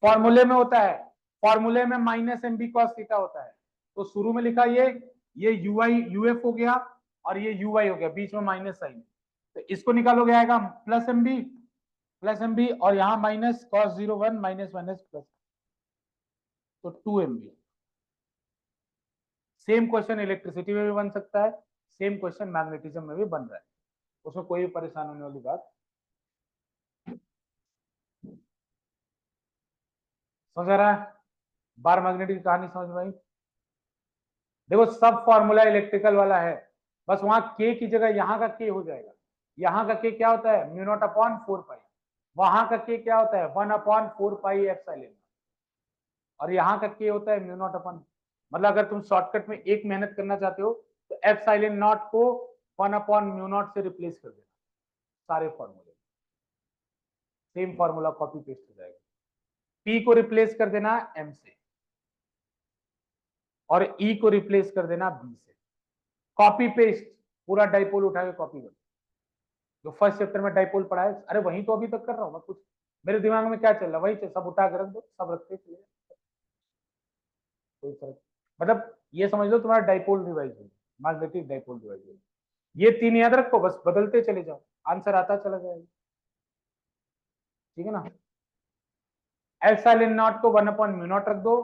फॉर्मूले में होता है, फॉर्मूले में minus M B cos theta होता है, तो शुरू में लिखा ये यू आई यूएफ हो गया और ये यू आई हो गया, बीच में माइनस साइन, तो इसको निकालोगे आएगा प्लस एम बी और यहाँ minus cos 0 1 minus minus plus, तो 2 m B. Same question electricity में भी बन सकता है, सेम क्वेश्चन मैग्नेटिज्म में भी बन रहा है, उसमें कोई भी परेशान होने वाली बात। समझ रहा है, बार मैग्नेटिक की कहानी समझ में आई? देखो सब फॉर्मूला इलेक्ट्रिकल वाला है, बस वहां के की जगह यहाँ का के हो जाएगा। यहाँ का के क्या होता है, म्यू नॉट अपॉन 4 पाई, वहां का के क्या होता है 1 अपॉन 4 पाई एप्सिलॉन। और यहाँ का के होता है म्यू नॉट अपन, मतलब अगर तुम शॉर्टकट में एक मेहनत करना चाहते हो तो एफ साइलेंट नॉट को 1/म्यू नॉट से रिप्लेस कर देना सारे फॉर्मूले, सेम फॉर्मूला कॉपी पेस्ट हो जाएगा। पी को रिप्लेस कर देना एम से और ई को रिप्लेस कर देना बी से। कॉपी पेस्ट, पूरा डाइपोल उठा के कॉपी कर, जो फर्स्ट चैप्टर में डाइपोल पढ़ा है, अरे वही तो अभी तक कर रहा हूँ मैं, कुछ मेरे दिमाग में क्या चल रहा है वही सब उठा के रख दो, सब रखते चले, कोई फर्क, मतलब ये समझ लो तुम्हारा डाइपोल रिवाइज हो, मैग्नेटिक डाइपोल रिवाइज हो। ये तीन याद रखो, बस बदलते चले जाओ, आंसर आता चला जाएगा, ठीक है ना। एप्सिलॉन नॉट को 1/म्यू नॉट रख दो,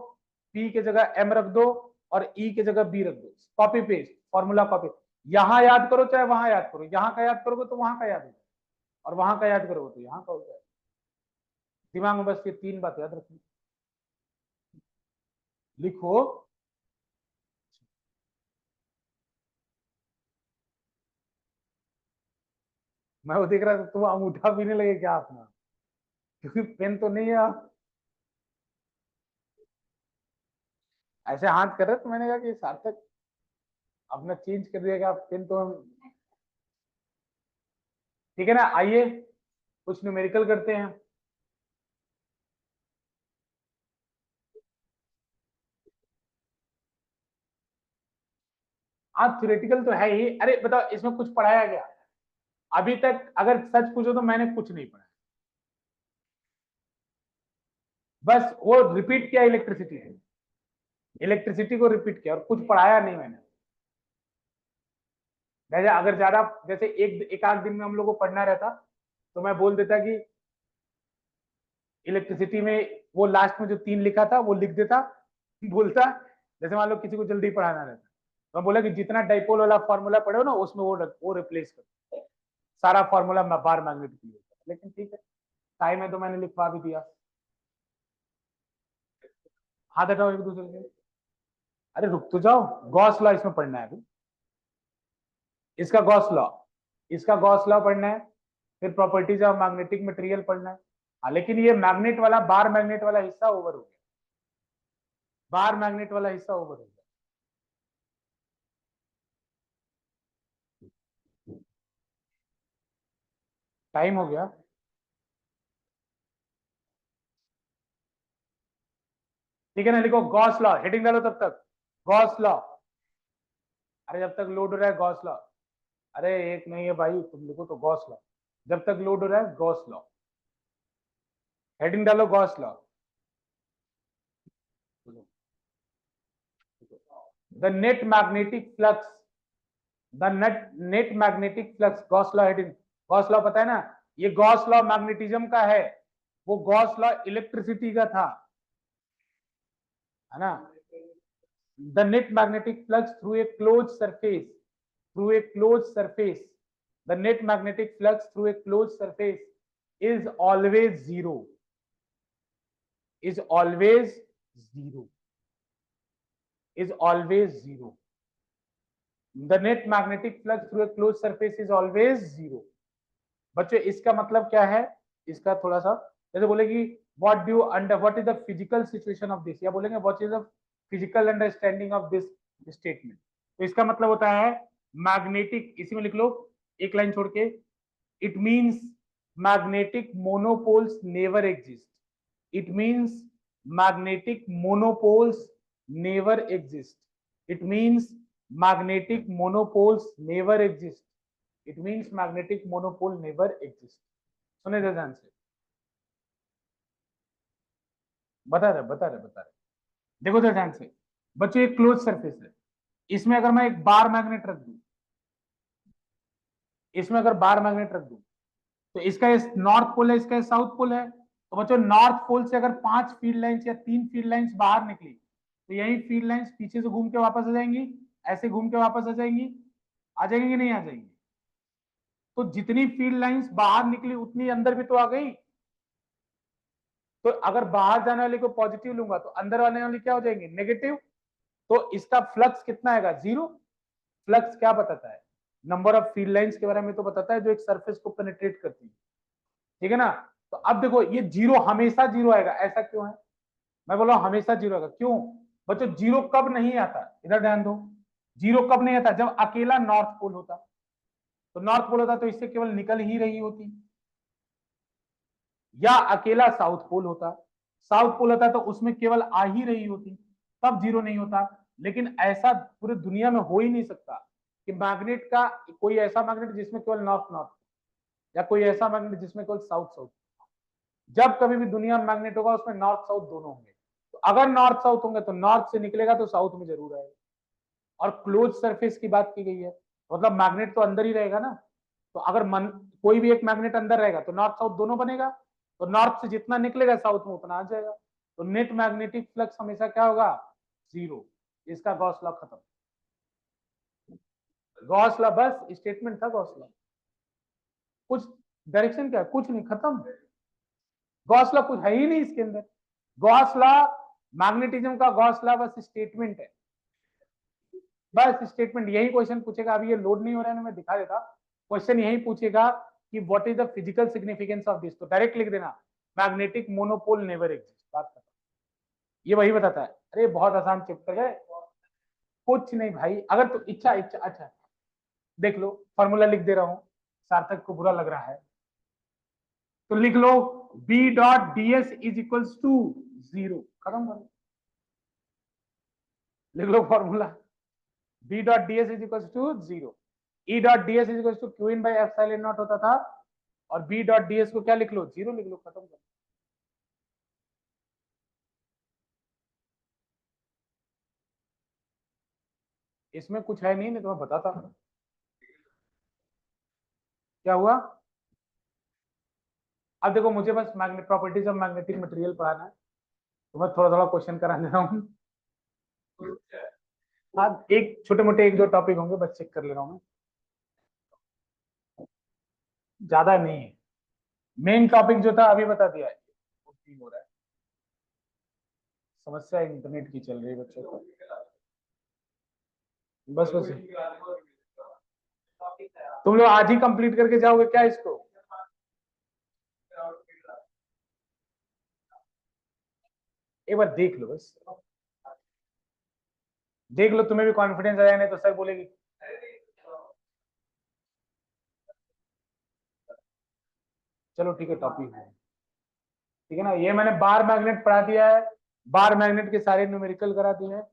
पी के जगह एम रख दो और ई के जगह बी रख दो, कॉपी पेस्ट फॉर्मूला कॉपी, यहां याद करो चाहे वहां याद करो, यहां का याद करोगे तो वहां का याद हो जाए और वहां का याद करोगे तो यहां का हो जाए। दिमाग में बस ये तीन बात याद रखनी, लिखो। मैं वो देख रहा था तुम अंगूठा पीने लगे क्या अपना, क्योंकि पेन तो नहीं है आप, ऐसे हाथ कर रहे तो मैंने कहा कि सार्थक अपना चेंज कर दिया, आप पेन तो हम, ठीक है ना। आइए कुछ न्यूमेरिकल करते हैं। आप थ्योरेटिकल तो है ही, अरे बताओ इसमें कुछ पढ़ाया गया अभी तक, अगर सच पूछो तो मैंने कुछ नहीं पढ़ा, बस वो रिपीट किया इलेक्ट्रिसिटी है, इलेक्ट्रिसिटी को रिपीट किया और कुछ पढ़ाया नहीं मैंने। जैसे अगर ज्यादा, जैसे एक आध दिन में हम लोग को पढ़ना रहता तो मैं बोल देता कि इलेक्ट्रिसिटी में वो लास्ट में जो तीन लिखा था वो लिख देता, बोलता जैसे मान लो किसी को जल्दी पढ़ाना रहता तो मैं बोला कि जितना डाइपोल वाला फॉर्मूला पढ़े हो ना उसमें वो रिप्लेस कर, सारा फॉर्मूला बार मैग्नेट के लिए, लेकिन ठीक है टाइम है तो मैंने लिखवा भी दिया। हाथ हटाओ एक दूसरे से, अरे रुक तो जाओ, गॉस लॉ इसमें पढ़ना है अभी, इसका गॉस लॉ, इसका गॉस लॉ पढ़ना है, फिर प्रॉपर्टीज ऑफ मैग्नेटिक मटेरियल पढ़ना है। हाँ लेकिन ये मैग्नेट वाला, बार मैग्नेट वाला हिस्सा ओवर हो गया, बार मैग्नेट वाला हिस्सा ओवर हो गया। टाइम हो गया, ठीक है ना, लिखो गॉस लॉ, हेडिंग डालो तब तक, गॉस लॉ, अरे जब तक लोड हो रहा है गॉस लॉ, अरे एक नहीं है भाई, तुम लिखो तो गॉस लॉ, जब तक लोड हो रहा है गॉस लॉ, हेडिंग डालो Gauss law. The net magnetic flux, the net magnetic flux, Gauss law heading, Gauss law पता है ना, ये गॉस लॉ मैग्नेटिज्म का है, वो गॉस लॉ इलेक्ट्रिसिटी का था, है ना। The net magnetic flux through a close surface, through a close surface, the net magnetic flux through a close surface is always zero, is always zero, is always zero, the net magnetic flux through a closed surface is always zero। बच्चों इसका मतलब क्या है, इसका थोड़ा सा जैसे बोले कि what do under, what is the physical situation of this, या बोलेंगे what is the physical understanding of this statement, तो इसका मतलब होता है मैग्नेटिक, इसी में लिख लो एक लाइन छोड़ के, it means magnetic monopoles never exist, it means magnetic monopoles never exist, it means magnetic monopoles never exist, it means magnetic monopole never exist। सुने थे ध्यान से, बता रहे देखो तो ध्यान से, बच्चों एक क्लोज सरफेस है, इसमें अगर मैं एक बार मैग्नेट रख दूं, इसमें अगर बार मैग्नेट रख दूं तो इसका इस नॉर्थ पोल है, इसका साउथ पोल है, तो बच्चों नॉर्थ पोल से अगर 5 फील्ड लाइंस या 3 फील्ड लाइंस बाहर निकली तो यही फील्ड लाइंस पीछे से घूम के वापस आ जाएंगी, ऐसे घूम के वापस आ जाएंगी, आ जाएंगी कि नहीं आ जाएंगी, तो जितनी फील्ड लाइंस बाहर निकली उतनी अंदर भी तो आ गई, तो अगर बाहर जाने वाले को पॉजिटिव लूंगा तो अंदर वाले वाली क्या हो जाएंगे नेगेटिव, तो इसका फ्लक्स कितना आएगा जीरो। फ्लक्स क्या बताता है, नंबर ऑफ फील्ड लाइंस के बारे में तो बताता है जो एक सरफेस को पेनिट्रेट करती है, ठीक है ना। तो अब देखो ये जीरो हमेशा जीरो आएगा, ऐसा क्यों है, मैं बोल रहा हूँ हमेशा जीरो आएगा। क्यों बच्चों? जीरो कब नहीं आता, इधर ध्यान दो। जीरो कब नहीं आता? जब अकेला नॉर्थ पोल होता। तो नॉर्थ पोल होता तो इससे केवल निकल ही रही होती, या अकेला साउथ पोल होता। साउथ पोल होता तो उसमें केवल आ ही रही होती, तब जीरो नहीं होता। लेकिन ऐसा पूरी दुनिया में हो ही नहीं सकता कि मैग्नेट का कोई ऐसा मैग्नेट जिसमें केवल नॉर्थ नॉर्थ, या कोई ऐसा मैग्नेट जिसमें केवल साउथ साउथ। जब कभी भी दुनिया में मैग्नेट होगा उसमें नॉर्थ साउथ दोनों होंगे। तो अगर नॉर्थ साउथ होंगे तो नॉर्थ से निकलेगा तो साउथ में जरूर आएगा। और क्लोज सरफेस की बात की गई है, मतलब मैग्नेट तो अंदर ही रहेगा ना। तो अगर कोई भी एक मैग्नेट अंदर रहेगा तो नॉर्थ साउथ दोनों बनेगा। तो नॉर्थ से जितना निकलेगा साउथ में उतना आ जाएगा। तो नेट मैग्नेटिक फ्लक्स हमेशा क्या होगा? जीरो। इसका गॉस लॉ खत्म। गॉस लॉ बस स्टेटमेंट था गॉस लॉ, कुछ डायरेक्शन क्या, कुछ नहीं, खत्म। गॉस लॉ कुछ है ही नहीं इसके अंदर। गॉस लॉ, मैग्नेटिज्म का गॉस लॉ बस स्टेटमेंट है, बस स्टेटमेंट। यही क्वेश्चन पूछेगा। अभी ये लोड नहीं हो रहा है ना, मैं दिखा देता। क्वेश्चन यही पूछेगा कि what is the physical significance of this, तो डायरेक्ट लिख देना मैग्नेटिक मोनोपोल नेवर एग्जिस्ट। बात खत्म। ये वही बताता है। अरे बहुत आसान चैप्टर है, कुछ नहीं भाई। अगर तो इच्छा इच्छा अच्छा देख लो, फॉर्मूला लिख दे रहा हूं, सार्थक को बुरा लग रहा है तो लिख लो B dot D S is equals to zero. खत्म करो, लिख लो formula. B dot D S is equals to zero. E dot D S is equals to Q in by epsilon naught होता था, और B डॉट डी एस को क्या लिख लो? जीरो लिख लो, खत्म करो। इसमें कुछ है नहीं तो मैं बताता। क्या हुआ? अब देखो, मुझे बस magnet properties of magnetic material पढ़ाना है, तो मैं थोड़ा थोड़ा क्वेश्चन करा दे रहा हूँ। हाँ, एक छोटे मोटे एक दो टॉपिक होंगे, बस चेक कर ले रहा हूँ मैं, ज्यादा नहीं है। मेन टॉपिक जो था अभी बता दिया है। वो ठीक हो रहा है। समस्या इंटरनेट की चल रही है बच्चों को, बस बस। तुम लोग आज ही कंप्लीट करके जाओगे क्या इसको? एक बार देख लो, बस देख लो, तुम्हें भी कॉन्फिडेंस आ जाए, नहीं तो सर बोलेगी। चलो ठीक है, टॉपिक है, ठीक है ना। ये मैंने बार मैग्नेट पढ़ा दिया है, बार मैग्नेट के सारे न्यूमेरिकल करा दिए हैं।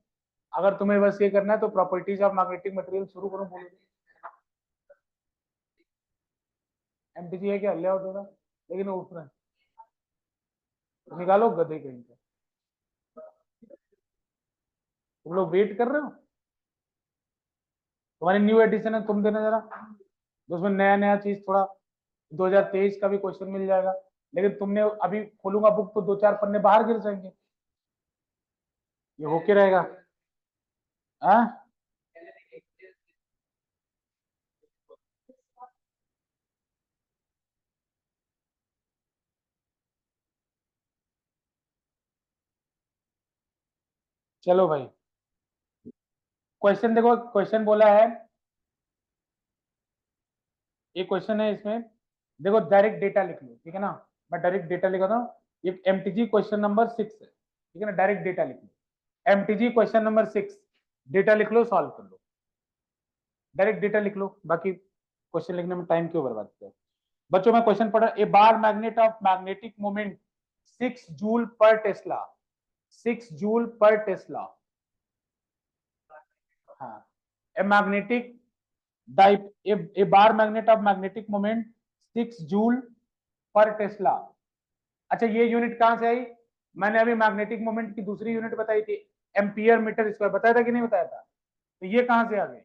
अगर तुम्हें बस ये करना है तो प्रॉपर्टीज ऑफ मैग्नेटिक मटेरियल शुरू करो, बोलोगे। एमटीजी है क्या? ले आओ थोड़ा, लेकिन वो ऊपर है। तो निकालो गधे कहीं पे। तुम लोग वेट कर रहे हो, तुम्हारी न्यू एडिशन है, तुम देना जरा। तो उसमें नया नया चीज थोड़ा 2023 का भी क्वेश्चन मिल जाएगा। लेकिन तुमने अभी खोलूंगा बुक तो दो चार पन्ने बाहर गिर जाएंगे। ये होके रहेगा। हाँ, चलो भाई, क्वेश्चन देखो। क्वेश्चन बोला है, एक क्वेश्चन है इसमें, देखो डायरेक्ट डेटा लिख लो, ठीक है ना। मैं डायरेक्ट डेटा लिखा था। ये एमटीजी क्वेश्चन नंबर 6 है, ठीक है ना। डायरेक्ट डेटा लिख लो, एमटीजी क्वेश्चन नंबर 6, डेटा लिख लो, सॉल्व कर लो। डायरेक्ट डेटा लिख लो, बाकी क्वेश्चन लिखने में टाइम क्यों बर्बाद किया। बच्चों, मैं क्वेश्चन पढ़ रहा। A bar magnet of magnetic moment 6 joule per tesla, 6 joule per tesla. हाँ, a magnetic dipole, a bar magnet of magnetic moment 6 joule per tesla. अच्छा, ये यूनिट कहां से आई? मैंने अभी मैग्नेटिक मोमेंट की दूसरी यूनिट बताई थी, एम्पियर मीटर स्क्वायर। बताया था कि नहीं बताया था? तो ये कहां से आ गई?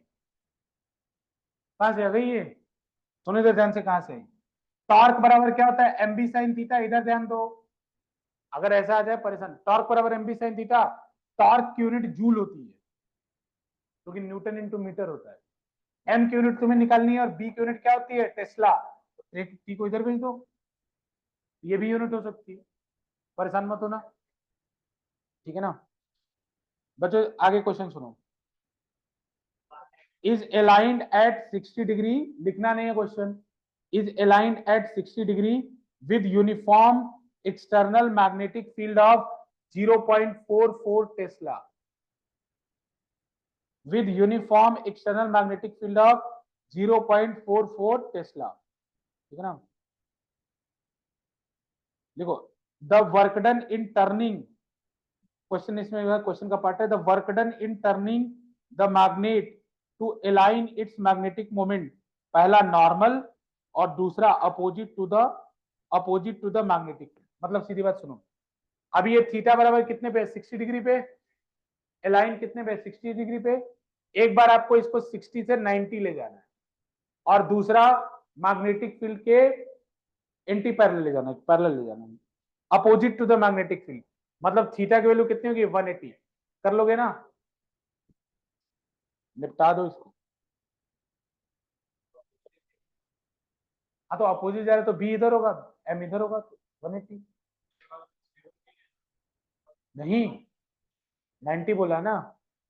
कहां से आ गई ये? सुनिए तो ध्यान से, कहां से आई? टॉर्क बराबर क्या होता है? M B sine theta. इधर ध्यान दो, अगर ऐसा आ जाए परेशान। टॉर्क बराबर m B sine theta. Torque की यूनिट जूल होती है, क्योंकि न्यूटन इंटू मीटर होता है। एम की यूनिट तुम्हें निकालनी है, और बी की यूनिट क्या होती है? टेस्ला। एक टी को इधर भेज दो, ये भी यूनिट हो सकती है, परेशान मत होना, ठीक है ना। बच्चों आगे क्वेश्चन सुनो। इज अलाइंड एट 60 डिग्री, लिखना नहीं है question. Is aligned at 60 degree with uniform external magnetic field of 0.44 tesla with uniform external magnetic field of 0.44 tesla. ठीक है ना। देखो the work done in turning, question इसमें क्वेश्चन का पार्ट है, the work done in turning the magnet to align its magnetic moment, पहला नॉर्मल और दूसरा अपोजिट टू द मैग्नेटिक। मतलब सीधी बात सुनो, अभी ये थीटा बराबर कितने पे, 60 डिग्री पे, अलाइन कितने पे, 60 डिग्री पे। एक बार आपको इसको 60 से 90 ले जाना है और दूसरा मैग्नेटिक फील्ड के एंटी पैरेलल ले जाना है, पैरेलल ले जाना है, opposite to the magnetic field. मतलब थीटा की वैल्यू कितनी होगी, 180। कर लोगे ना, निपटा दो इसको। हाँ तो अपोजिट जा रहा है तो बी इधर होगा, एम इधर होगा, तो 180। नहीं 90 बोला ना,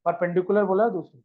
परपेंडिकुलर बोला दूसरी।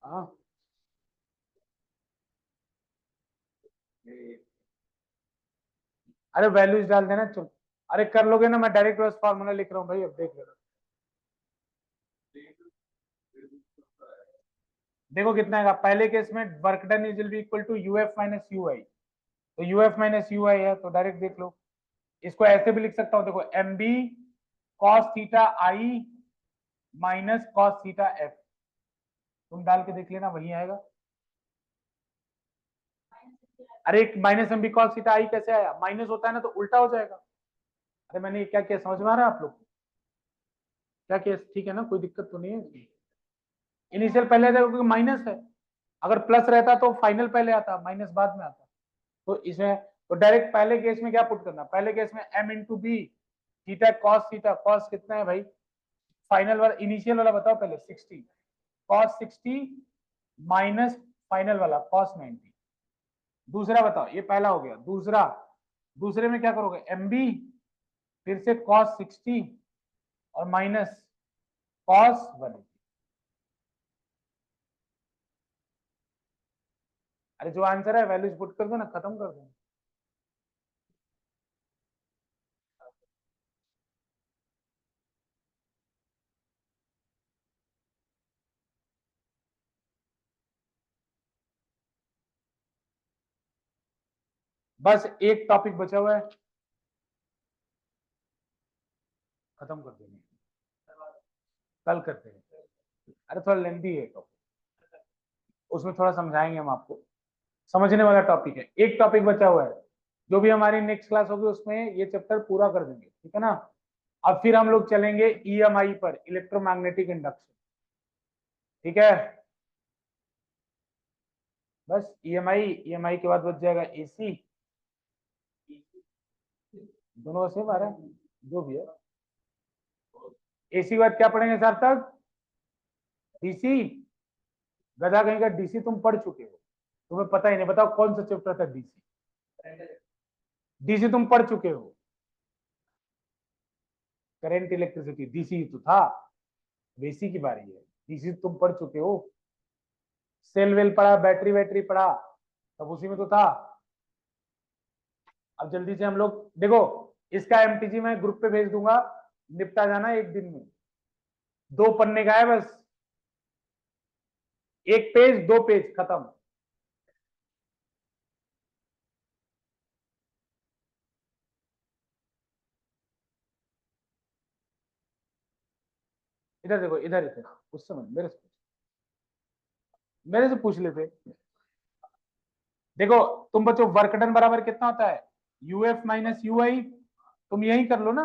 हाँ अरे वैल्यूज डाल देना चल। अरे कर लोगे ना, मैं डायरेक्ट बस फार्मूला लिख रहा हूँ भाई, अब देख लेना। देखो कितना आएगा, पहले केस में work done is will be equal to UF minus UI, तो यूएफ माइनस यूआई है तो डायरेक्ट देख लो। इसको ऐसे भी लिख सकता हूँ, देखो M B cos theta I minus cos theta F, तुम डाल के देख लेना वही आएगा। अरे minus M B cos theta I कैसे आया, माइनस होता है ना तो उल्टा हो जाएगा। अरे मैंने क्या किया समझ में आ रहा है आप लोग, क्या किया, ठीक है ना, कोई दिक्कत तो नहीं है। इनिशियल पहले आता क्योंकि माइनस है, अगर प्लस रहता तो फाइनल पहले आता, माइनस बाद में आता। तो इसमें तो डायरेक्ट पहले केस में क्या पुट करना, पहले केस में m into B theta cos theta, cos कितना है भाई, फाइनल वाला इनिशियल वाला बताओ पहले, 60 कॉस 60 माइनस फाइनल वाला कॉस 90। दूसरा बताओ, ये पहला हो गया, दूसरा, दूसरे में क्या करोगे, एम बी फिर से कॉस 60 और माइनस कॉस 180। अरे जो आंसर है वैल्यूज पुट कर दो ना, खत्म कर दो। बस एक टॉपिक बचा हुआ है, खत्म कर देंगे, कल करते हैं। अरे थोड़ा लेंदी है टॉपिक, उसमें थोड़ा समझाएंगे हम आपको, समझने वाला टॉपिक है। एक टॉपिक बचा हुआ है, जो भी हमारी नेक्स्ट क्लास होगी उसमें ये चैप्टर पूरा कर देंगे, ठीक है ना। अब फिर हम लोग चलेंगे ईएमआई पर, इलेक्ट्रोमैग्नेटिक इंडक्शन, ठीक है। बस ईएमआई के बाद बच जाएगा एसी, दोनों से बारह जो भी है। एसी के बाद क्या पढ़ेंगे सर तक, डीसी, गधा कहीं का डीसी तुम पढ़ चुके हो, तुम्हें पता ही नहीं, बताओ कौन सा चैप्टर था डीसी, डीसी तुम पढ़ चुके हो, करंट इलेक्ट्रिसिटी डीसी तो था, एसी की बारी है, डीसी तुम पढ़ चुके हो, सेल वेल पढ़ा, बैटरी वैटरी पढ़ा, सब उसी में तो था। अब जल्दी से हम लोग देखो, इसका एमटीजी मैं ग्रुप पे भेज दूंगा, निपटा जाना एक दिन में, 2 पन्ने का है बस, एक पेज 2 पेज खत्म। इधर देखो, इधर इधर उस समय मेरे से पूछ लेते। देखो तुम बच्चों, वर्क डन बराबर कितना होता है, यूएफ माइनस यूआई, तुम यही कर लो ना।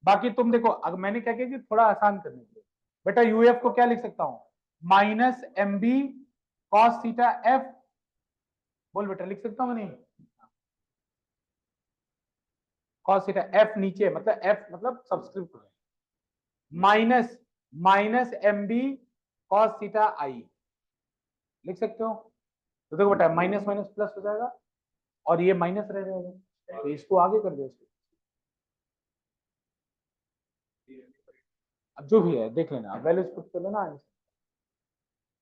बाकी तुम देखो, अगर मैंने क्या किया कि थोड़ा आसान करने के लिए, बेटा यूएफ को क्या लिख सकता हूं, minus M B cos theta F, बोल बेटा लिख सकता हूं नहीं, cos थीटा, एफ नीचे मतलब एफ मतलब सब्सक्रिप्ट है, minus M B cos theta I लिख सकते हो। तो देखो बेटा माइनस माइनस प्लस हो जाएगा और ये माइनस रह जाएगा, तो इसको आगे कर दो। अब जो भी है देख लेना, वैल्यूज पुट कर लेना,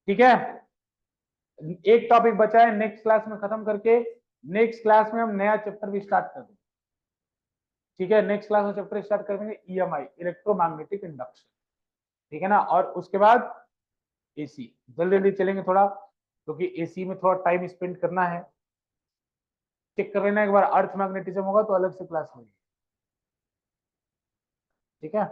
ठीक है। एक टॉपिक बचा है, नेक्स्ट क्लास में खत्म करके नेक्स्ट क्लास में हम नया चैप्टर भी स्टार्ट कर देंगे, ठीक है। नेक्स्ट क्लास में चैप्टर स्टार्ट कर देंगे ईएमआई, इलेक्ट्रोमैग्नेटिक इंडक्शन, ठीक है ना। और उसके बाद एसी, जल्दी जल्दी चलेंगे थोड़ा, क्योंकि एसी में थोड़ा टाइम स्पेंड करना है। चेक कर लेना एक बार, अर्थ मैग्नेटिज्म होगा तो अलग से क्लास होगी, ठीक है।